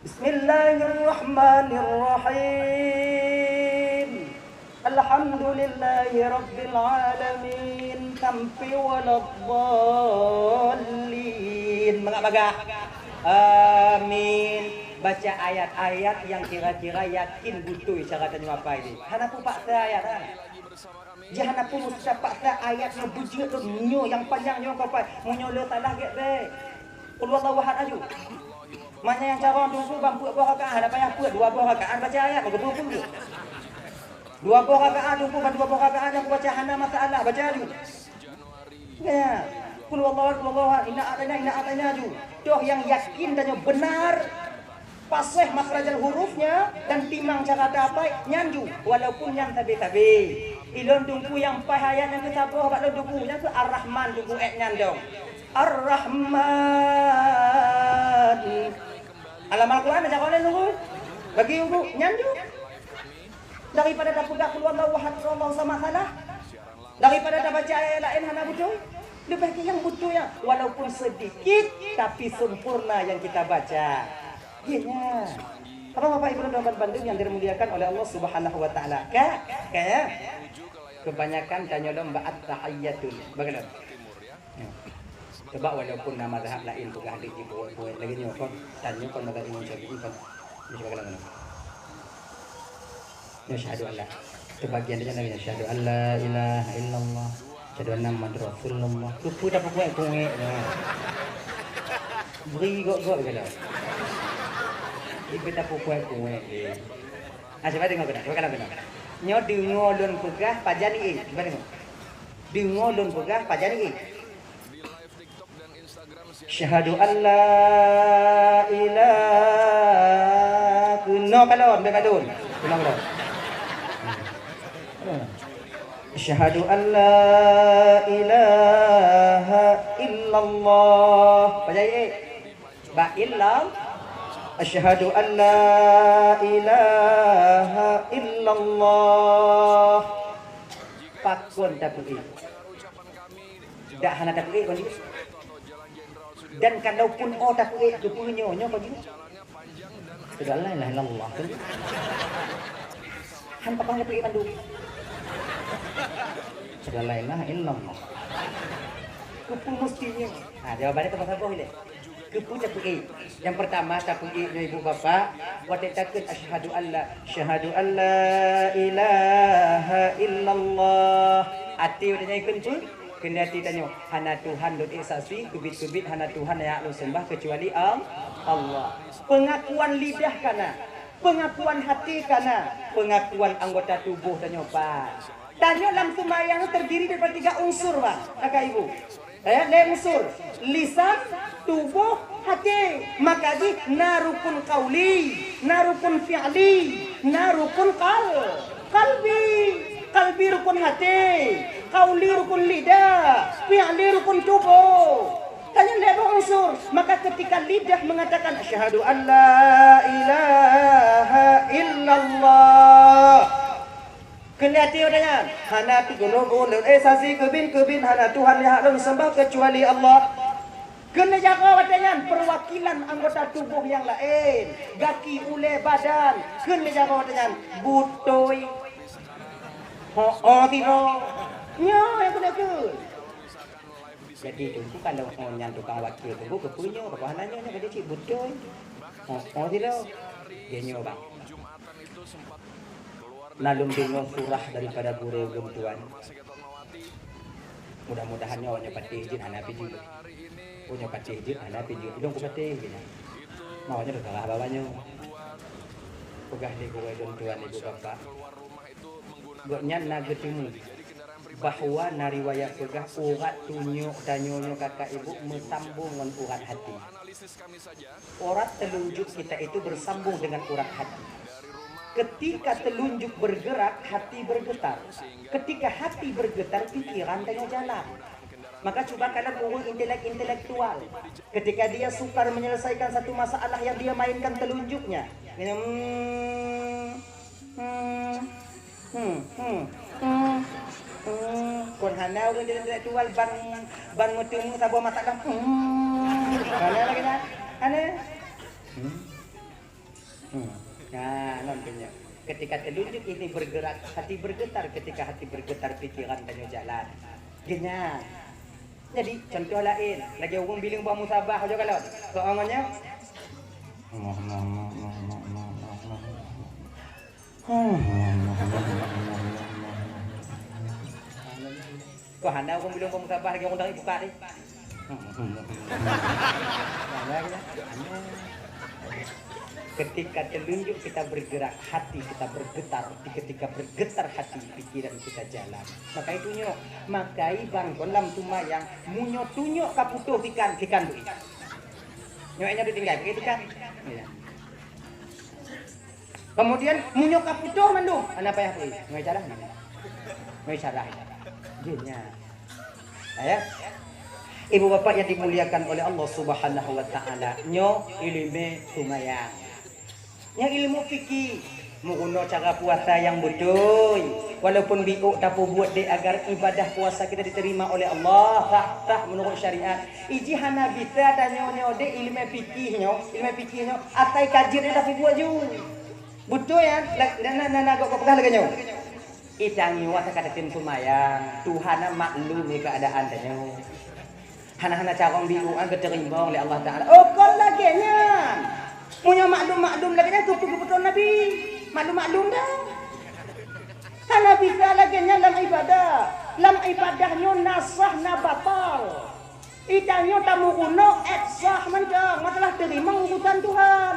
Bismillahirrahmanirrahim. Alhamdulillahi Rabbil Alamin. Sampai waladhdallin. Magak-magak. Amin. Baca ayat-ayat yang kira-kira yakin butuh cara tanya apa ini. Hana pun paksa ayat kan. Jangan pun mustah paksa ayat yang bujut tu nyo yang panjang nyo kau pai. Munyo le salah get be. Qul wallahu ahad aju. Mana yang cara tunggu bang puak buah rakaat ada payah puak 2 buah rakaat baca ayat betul tu. 2 buah rakaat tunggu 2 buah rakaat yang baca hana masalah baca aju. Ya, Qul wallahu inna atayna ju. Doh yang yakin dan yang benar, fasih makhrajal hurufnya dan timang cara dapat nyanju walaupun yang tabe-tabe. Ilon tunggu yang pahayat yang kita bawa bak tunggu yang tu Ar-Rahman tunggu nyandong. Ar-Rahman. Alam Al-Quran ada kau tunggu. Bagi tunggu nyanju. Daripada dah pegang keluar Allah sama salah. Daripada dah baca ayat lain hana butuh. Lebih yang butuh ya, walaupun sedikit tapi sempurna yang kita baca. Iya. Apa Bapak Ibu dan Bandung yang dimuliakan oleh Allah Subhanahu wa taala. Kayak kebanyakan tanya lomba at-tahiyyatul. Bagaimana? Coba walaupun nama zahab lain tu hadir di buat lagi ni kon tanya kon bagi Imam Syafi'i kon. Ini bagaimana? Syahadu Allah. Kebagian dia Nabi syahadu alla ilaha illallah. Syahadu anna Muhammadar Rasulullah. Lupa dapat kuek-kuek. Beri gok-gok kalau. Ibu tak kuek-kuek. Coba tengok kena. Coba kena. Nyo dengo lon pegah pajani Coba tengok. Dengo lon pegah pajani Syahadu alla ilaha no kalon be kalon. Ulang. Asyhadu an la ilaha illallah. Baca ba illallah. Asyhadu an la ilaha illallah. Pakun tapi dak hana tapi kon juga. Dan kalaupun tapi kepunyonya kon juga. Sudah la ilaha illallah. Han pakang tapi pandu. Sudah la ilaha illallah. Kepu mestinya. Nah, jawabannya tempat apa ini? Kepu tapi. Yang pertama tapi ibu bapak, wadah takun asyhadu alla ilaha illallah. Ati udah nyaikun pun kena tanya hana Tuhan dot esasi kubit-kubit hana Tuhan yang lu sembah kecuali Allah. Pengakuan lidah kana, pengakuan hati kana, pengakuan anggota tubuh tanya pak. Tanya dalam sembahyang terdiri daripada 3 unsur bang, kakak ibu. Unsur lisan, tubuh, hati. Maka di narukun qauli, narukun fi'li, narukun qalbi. Qalbi rukun hati, qauli rukun lidah, fi'li rukun tubuh. Tanya lewat unsur. Maka ketika lidah mengatakan asyhadu an la ilaha illallah. Kelihati odanya hana tugunugun esasi kebin hana Tuhan yang harus sembah kecuali Allah. Kena jaga wadangan perwakilan anggota tubuh yang lain, gaki ule badan. Kena jaga wadangan butoi tiro nya yang kena ke. Jadi tunggu kalau yang tukang wakil tunggu kepunya kepahanannya nya jadi cik butoi tiro dia nyoba. Nalum bingung surah daripada guru tuan. Mudah-mudahan nyonya pati izin anak pijil. Punya pati izin anak pijil. Dong ku pati gini. Maunya udah kalah bawanya. Pegah di guru tuan ibu bapak. Goknya nagetemu bahwa nariwayat pegah urat tunjuk danyonya kakak ibu mesambung dengan urat hati. Urat telunjuk kita itu bersambung dengan urat hati. Ketika telunjuk bergerak, hati bergetar. Ketika hati bergetar, pikiran tengah jalan. Maka coba kalian urus intelektual. Ketika dia sukar menyelesaikan satu masalah yang dia mainkan telunjuknya. Kon hanau urus intelektual ban mutumu sabuah masalah. Mana lagi dah? Ana. Nah, nantinya ketika telunjuk ini bergerak, hati bergetar. Ketika hati bergetar, pikiran tanya jalan. Genya. Jadi contoh lain, lagi orang bilang buat musabah aja kalau soalnya. Kau hendak orang bilang buat musabah lagi orang dari buka ni. Ketika telunjuk kita bergerak, hati kita bergetar. Ketika bergetar hati, pikiran kita jalan. Maka itunya, makai bangkon lam tumayang munyo tunyo kaputuh ikan duit. Nyoknya ditinggal begitu kan? Ya. Kemudian munyo kaputuh mandung. Apa ya kuy? Ngai cara mana? Ngai cara. Gini. Ya. Ibu bapak yang dimuliakan oleh Allah Subhanahu wa taala, nyo ilmu tumayang. Yang ilmu fikih, menguno cara puasa yang betul. Walaupun biuk tapi buat dia agar ibadah puasa kita diterima oleh Allah sah menurut syariat. Iji hana bisa tanya de ilmu fikihnya, atai kajirnya tapi buat ju. Betul ya? Nana kok pegang lagi nyo. Itangi wasa kata tim sumayang, Tuhan maklum keadaan tanya. Hana carong biuk an diterima oleh Allah Taala. Oh kon lagi nya. Punya maklum lagi nya keputusan Nabi. Maklum dah. Karena bisa lagi nya dalam ibadah. Dalam ibadahnya nasah na batal. Itanya tamu kuno sah mencang. Masalah terima urusan Tuhan.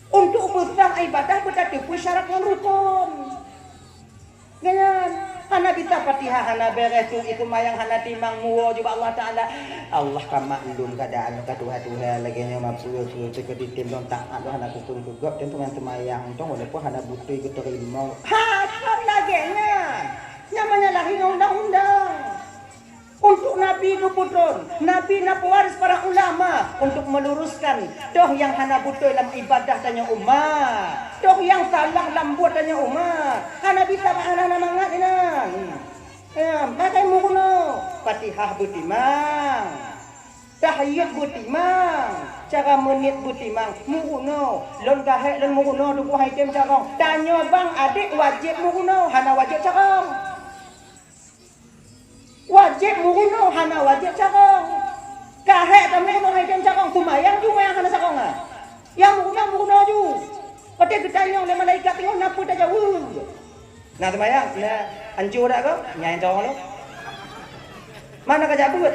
Untuk bersah ibadah bertemu syarat yang rukun. Jangan. Hana bisa Fatihah, hana beres itu mayang hana timang muo juga Allah Taala. Allah ka maklum keadaan ka Tuhan lagi nya mapuluh ke ditim don tak ada hana kukun gugap dan tuan semayang tong walaupun hana butuh terima. Ha Namanya lagi undang-undang. Untuk Nabi Nuputron, Nabi Napuaris para ulama untuk meluruskan doh yang hana butuh dalam ibadah tanya umat, doh yang salah lambut tanya umat. Hana bisa hana mangat inan. Ya, pakai mukuno, Fatihah butimang, tahiyat butimang, cara menit butimang, mukuno, lon kahek lon mukuno duku haitem carong. Tanya bang adik wajib mukuno, hana wajib carong. Wajib mukuno hana wajib carong. Kahek tamne mo haitem carong tumayang ju yang hana carong ah. Yang mukuno ju. Pati ketanya oleh malaikat tengok napu dah jauh. Nah tumayang, nah hancur dah kau, nyai carong lo. Mana kerja buat?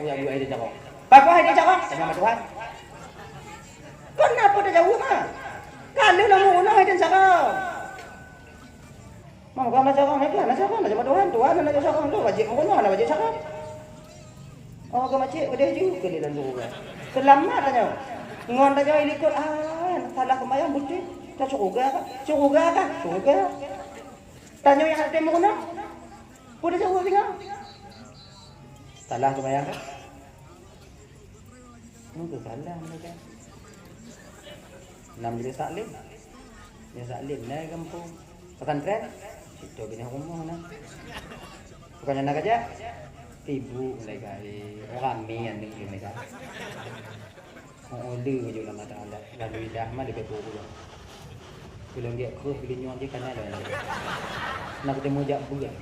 Uya buat haitem carong. Bapak haitem carong, tanya sama Tuhan. Kenapa dah jauh mah? Kalau lah mukuno haitem carong. Mau kau nak cakap nak cakap nak sama Tuhan nak cakap tu wajib mungkin nak wajib cakap. Oh kau macam kedai juga ke dalam dulu. Selamat tanya. Ngon tanya ini ikut salah kemayang bukti. Tak cukup ke? Cukup ke? Tanya yang ada mau nak. Boleh jawab tinggal. Salah kemayang kan? Mungkin salah mereka. Nam jadi saklim. Ya saklim naik kampung. Pesantren. Itu bini rumah nak. Bukannya nak aja. Ibu mereka rame yang ni mereka. Oleh juga mata Allah. Lalu dah mah lebih buruk. Belum dia kerus bila nyuang dia kan ada. Nak ketemu jak bulan.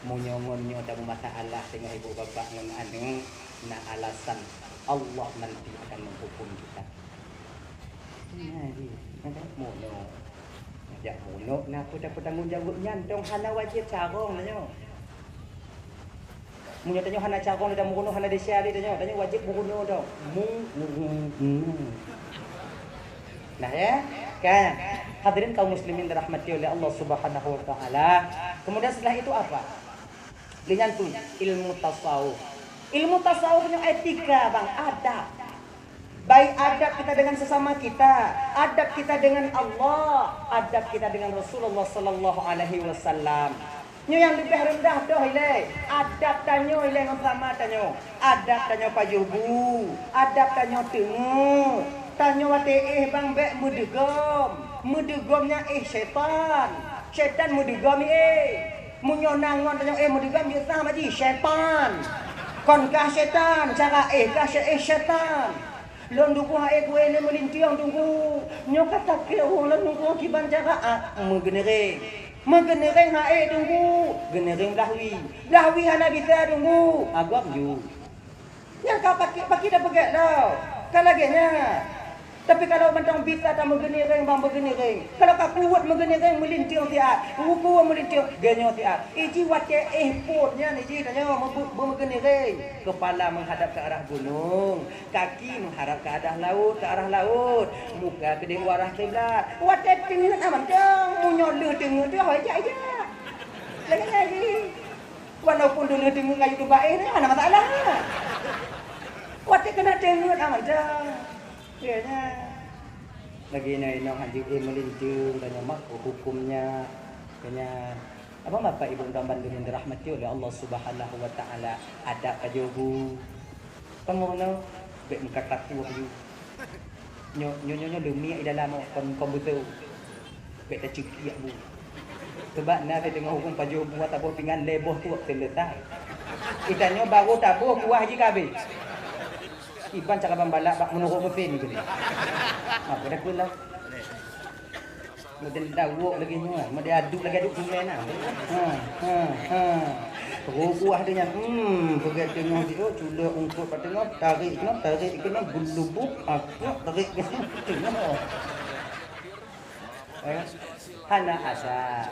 Monyo tak masalah tengok ibu bapa dengan anu nak alasan Allah nanti akan menghukum kita. Ini ada mono. Ya muluk nak aku dapat tanggungjawabnya dong hana wajib carong nanya. Munyo tanyo hana carong dah mukuno hana desiari tanyo wajib mukuno dong. Nah ya, kan hadirin kaum muslimin dirahmati oleh Allah Subhanahu wa taala. Kemudian setelah itu apa? Dengan tu ilmu tasawuf. Ilmu tasawuf punya etika bang, adab. Baik adab kita dengan sesama kita, adab kita dengan Allah, adab kita dengan Rasulullah sallallahu alaihi wasallam. Nyo yang lebih rendah doh ile, adab tanyo ile yang sama tanyo. Adab tanyo pajubu, adab tanyo tengu. Tanyo wate bang bek mudegom. Mudegomnya syaitan. Syaitan mudegom Munyo nangon tanyo mudegom yo sama ji syaitan. Kon kah syaitan, cara kah syaitan. Lon duku hae kue ni melintiang tunggu nyo kata ke lon tunggu kiban jaga megenereng hae tunggu genereng dahwi hana bisa tunggu agak ju yang kau pakai dah pegat dah kalagenya tapi kalau mentang bisa tak megenereng bang megenereng kalau kau kuat megenereng melintiang tiap ruku melintiang genyo tiap iji wace potnya ni ji tanya megenereng kepala menghadap ke arah gunung kaki menghadap ke arah laut muka ke arah kiblat wace tinggal aman dong munyoleh tengok dia aja lagi walaupun dulu tengok kayu tu baik ni mana masalah wace kena tengok aman dong kayaknya lagi nong haji melinting dan mak hukumnya kayaknya apa bapak ibu dan bandung yang dirahmati oleh Allah Subhanahu wa taala ada kajobu pengono bek muka taku ayu nyo demi dalam komputer bek ta cekik bu sebab na tengok hukum pajobu ataupun pingan leboh tu selesai itanyo baru tabuh kuah haji kabeh iban cara pembalap bak menurut mesin ni gini. Apa dah kulah. Mungkin dawuk lagi ni, mau aduk sungai nah. Buah dia pegat tengok dia cula ungkut kat tengok tarik kena gelubuk aku tarik tengok. Hana asa.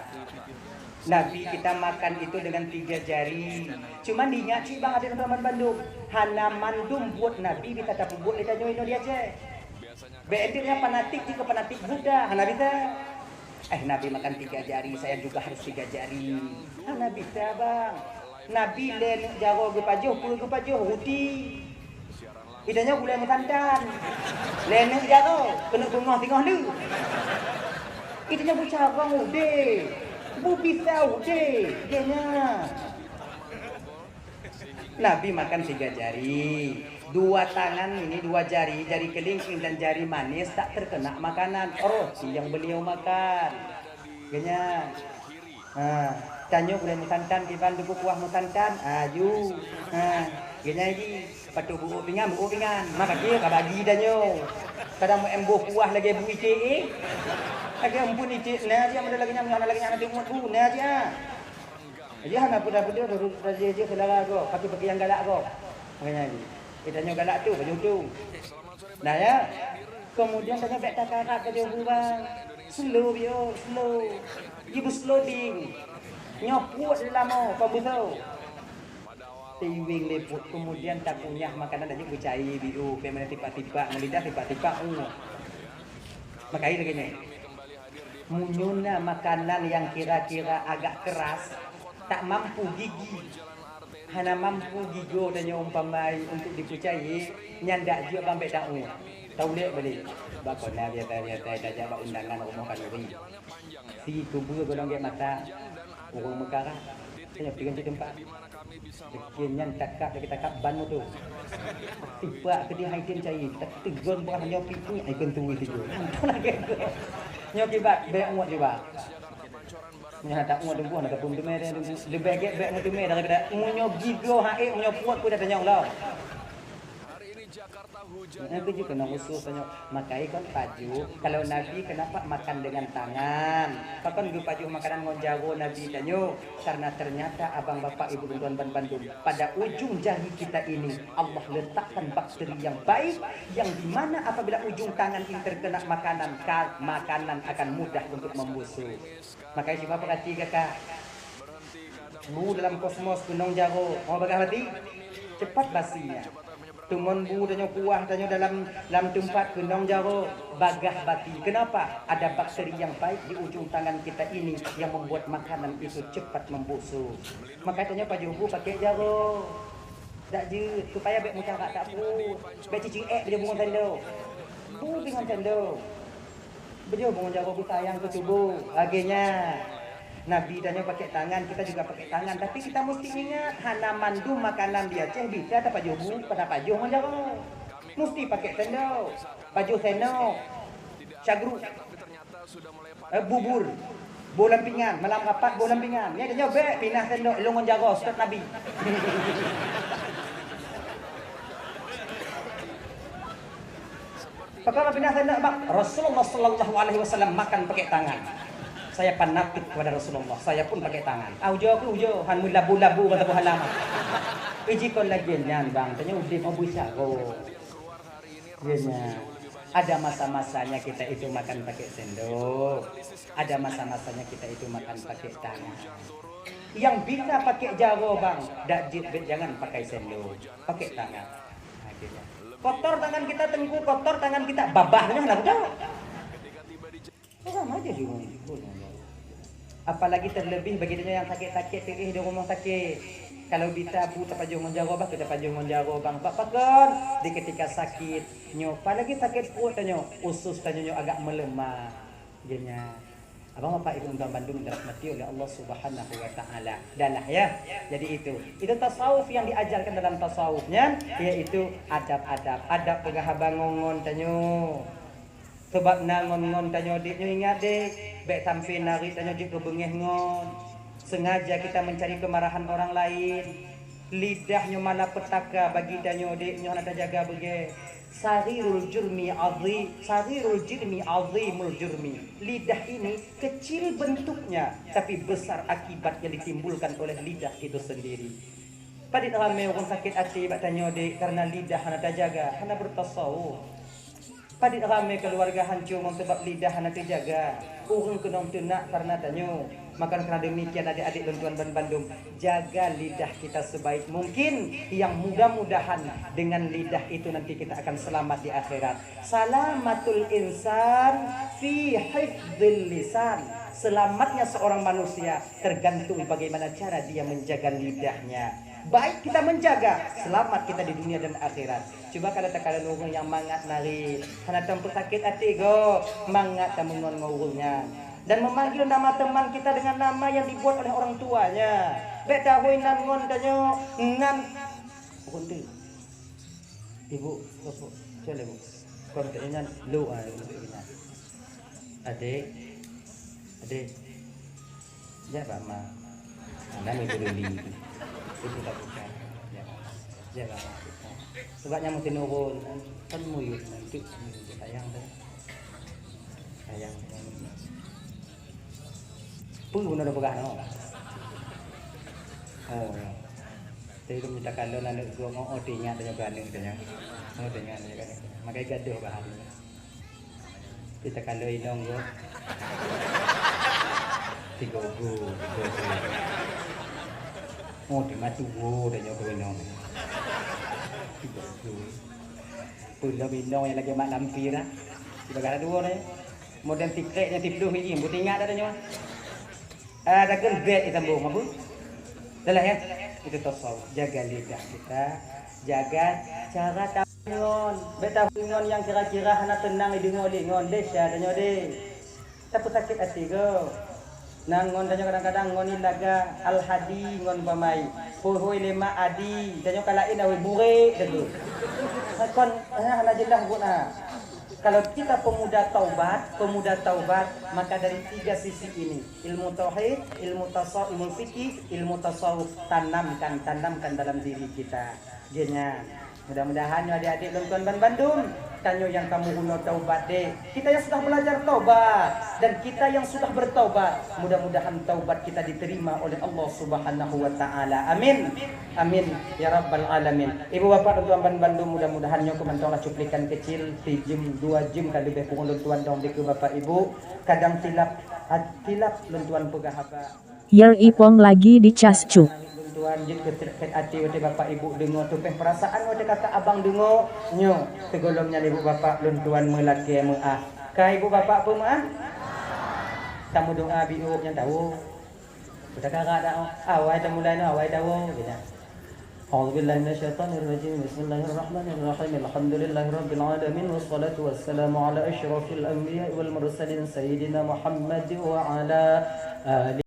Nabi kita makan itu dengan 3 jari. Cuma diingat sih bang ada teman Bandung. Hana mandum buat Nabi kita tak buat kita nyoino dia je. Bedirnya fanatik jika fanatik Buddha. Hana bisa. Nabi makan 3 jari, saya juga harus 3 jari. Hana bisa bang. Nabi len jaro gepajuh, puluh gepajuh roti. Idanya gula mutandan. Len jaro kena bunga tengah lu. Idanya bucarang ude. Bu pisau deh, kayaknya. Nabi makan 3 jari, 2 tangan ini 2 jari, jari kelingking dan jari manis tak terkena makanan. Roti yang beliau makan. Kayaknya. Tanya boleh mutantan, kiban duku kuah mutantan, ayu. Kayaknya ini patu buku pingan. Maka dia kabagi danyo. Kadang mau embuh kuah lagi bu ICE. Lagi ampun ICE, nah dia ada lagi nanti muat bu, nah dia. Dia hana puda dia saudara ko, pakai yang galak ko. Makanya ni. Kita nyo galak tu, baju tu. Nah ya. Kemudian tanya bek kakak ke dia bang. Slow yo, slow. Ibu slowing. Nyoput dalam mo, pabutau. Tiwing leput kemudian tak punya makanan aja kucai biu, pemana tiba-tiba ngelidah tiba-tiba Makai lagi ni. Munyuna makanan yang kira-kira agak keras, tak mampu gigi. Hana mampu gigo dan umpamai untuk dikucai, nyandak juga bambek tak tahu lek balik. Bakona biasa dah bak undangan rumah kanuri. Si kubur golong dia mata. Orang Mekara. Saya pergi ke tempat. Sekian cakap kita cakap ban tu. Tiba ke dia haitin cai, tak tegon buah nyopi ni ikon tunggu tu. Nyopi bat be muat juga. Nya tak muat dempuan ataupun demai dia lebih get be muat demai daripada nyopi gigo hae nyopuat pun dah tanya Allah. Nabi juga kena usus tanya makai kan paju. Kalau Nabi kenapa makan dengan tangan? Pakan gue paju makanan ngonjago Nabi tanya karena ternyata abang bapak ibu tuan ban Bandung pada ujung jari kita ini Allah letakkan bakteri yang baik yang dimana apabila ujung tangan ini terkena makanan akan mudah untuk membusuk. Makanya siapa perhati kakak? Bu dalam kosmos gunung jago mau bagah hati cepat basinya. Tumun bu tanya kuah tanya dalam tempat gendong jaro bagah bati. Kenapa? Ada bakteri yang baik di ujung tangan kita ini yang membuat makanan itu cepat membusuk. Maka tanya Pak Jobu pakai jaro. Tak je supaya bek muka tak pu. Bek cicing dia bungon tendo. Bu dengan tendo. Bejo bungon jaro bu sayang ke tubuh. Akhirnya Nabi tanya pakai tangan, kita juga pakai tangan. Tapi kita mesti ingat, hana mandu makanan di Aceh bisa ada Pak Jobu, pada Pak Jobu menjawab. Mesti pakai sendok, baju sendok, syagru, bubur, bolam pinggan, malam rapat bolam pinggan. Ya dia bek pinah sendok, longon jago, Ustaz Nabi. Perkara pindah sendok, Rasulullah Sallallahu Alaihi Wasallam makan pakai tangan. Saya fanatik kepada Rasulullah. Saya pun pakai tangan. Ujo, han labu-labu kata bu halaman. Iji kon lagi nyan bang, tanya udah mau bisa go. Iya. Ada masa-masanya kita itu makan pakai sendok. Ada masa-masanya kita itu makan pakai tangan. Yang bisa pakai jago bang, jangan pakai sendok, pakai tangan. Akhirnya. Kotor tangan kita tengku, kotor tangan kita babahnya lah udah. Sama aja juga. Apalagi terlebih bagi dia yang sakit-sakit di rumah sakit. Kalau bisa bu tapajung menjago bang, kita pajung menjago bang. Bapak kan di ketika sakit nyo, apalagi sakit perut nyo, usus nyo agak melemah. Genya. Abang bapak ibu tuan Bandung dirahmati oleh Allah Subhanahu wa taala. Dalah ya. Jadi itu tasawuf yang diajarkan dalam tasawufnya yaitu adab pengahabangongon tanyo. Sebab ngon tanyo dik nyo ingat dek, bek sampai nari tanyo dik kebengeh ngon. Sengaja kita mencari kemarahan orang lain. Lidahnya malah petaka bagi tanyo dik nyo nak jaga bege. Sarirul jurmi azimul jurmi. Lidah ini kecil bentuknya tapi besar akibat yang ditimbulkan oleh lidah itu sendiri. Pada ramai orang sakit hati bak tanyo dik karena lidah nak jaga, hana bertasawuf. Pada ramai keluarga hancur sebab lidah nak terjaga. Orang kena tunak karena tanyo. Maka kerana demikian adik-adik bantuan Bandung, jaga lidah kita sebaik mungkin. Yang mudah-mudahan dengan lidah itu nanti kita akan selamat di akhirat. Salamatul insan fi hifdzil lisan. Selamatnya seorang manusia tergantung bagaimana cara dia menjaga lidahnya. Baik kita menjaga, selamat kita di dunia dan akhirat. Coba kalau tak ada orang yang mangat nari, karena tempat sakit hati go, mangat tamungon ngurungnya. dan memanggil nama teman kita dengan nama yang dibuat oleh orang tuanya. Beta hui nan ngon tanyo ngan kunti. Ibu, bapak, coba ibu. Kontennya lu adik, ya pak ma, anda ibu beli itu tak bukan, ya pak ma. Sebabnya mesti nurun, kan muyut nanti sayang deh, sayang. Pun guna dah pegang no. Oh, jadi tu minta kalau nak gua mau tinggal tanya berani tanya, mau tinggal tanya kan, makai gaduh bahan. Kita kalau inong gua, tiga bu. Oh, di mati bu tanya gua inong. Tiga bu. Pulau inong yang lagi mak lampir lah. Kita kalau dua ni, modern tiketnya tipu ni, buat ingat dah tanya. Ada kan bed kita bawa mabu. Dah lah ya. Itu tasawuf. Jaga lidah kita, jaga cara tangon. Beta ngon yang kira-kira hana tenang di dengon desa danyo de. Tapi sakit hati go. Nangon danyo kadang-kadang ngon ilaga al hadi ngon pamai. Hoi lema adi danyo kalain awe bure dedu. Kon hana jelah guna. Kalau kita pemuda taubat, maka dari tiga sisi ini, ilmu tauhid, ilmu tasawuf, ilmu fikih, ilmu tasawuf, tanamkan dalam diri kita. Genya. Mudah-mudahan adik-adik Lungkuan Bandung, tanyo yang kamu guna taubat deh. Kita yang sudah belajar taubat dan kita yang sudah bertaubat, mudah-mudahan taubat kita diterima oleh Allah Subhanahu wa taala. Amin. Amin ya rabbal alamin. Ibu bapak Lungkuan Bandung, mudah-mudahan nyo kumantonglah cuplikan kecil 3 jam 2 jam kali be pungul Lungkuan dong ke bapak ibu. Kadang tilap Lungkuan pegahaba. Yer ipong lagi di Cascuk. Tuan jin ketirket ati wate bapak ibu dengo tu perasaan wate kakak abang dengo nyo tegolongnya ibu bapak lun tuan melaki meah ka ibu bapak pun meah tamu doa biu yang tahu kita kakak dah awai dah mulai no awai tahu kita A'udzubillahi minasyaitonir rajim. Bismillahirrahmanirrahim. Alhamdulillahirabbil alamin wassalatu wassalamu ala asyrafil anbiya'i wal mursalin sayyidina Muhammad wa ala alihi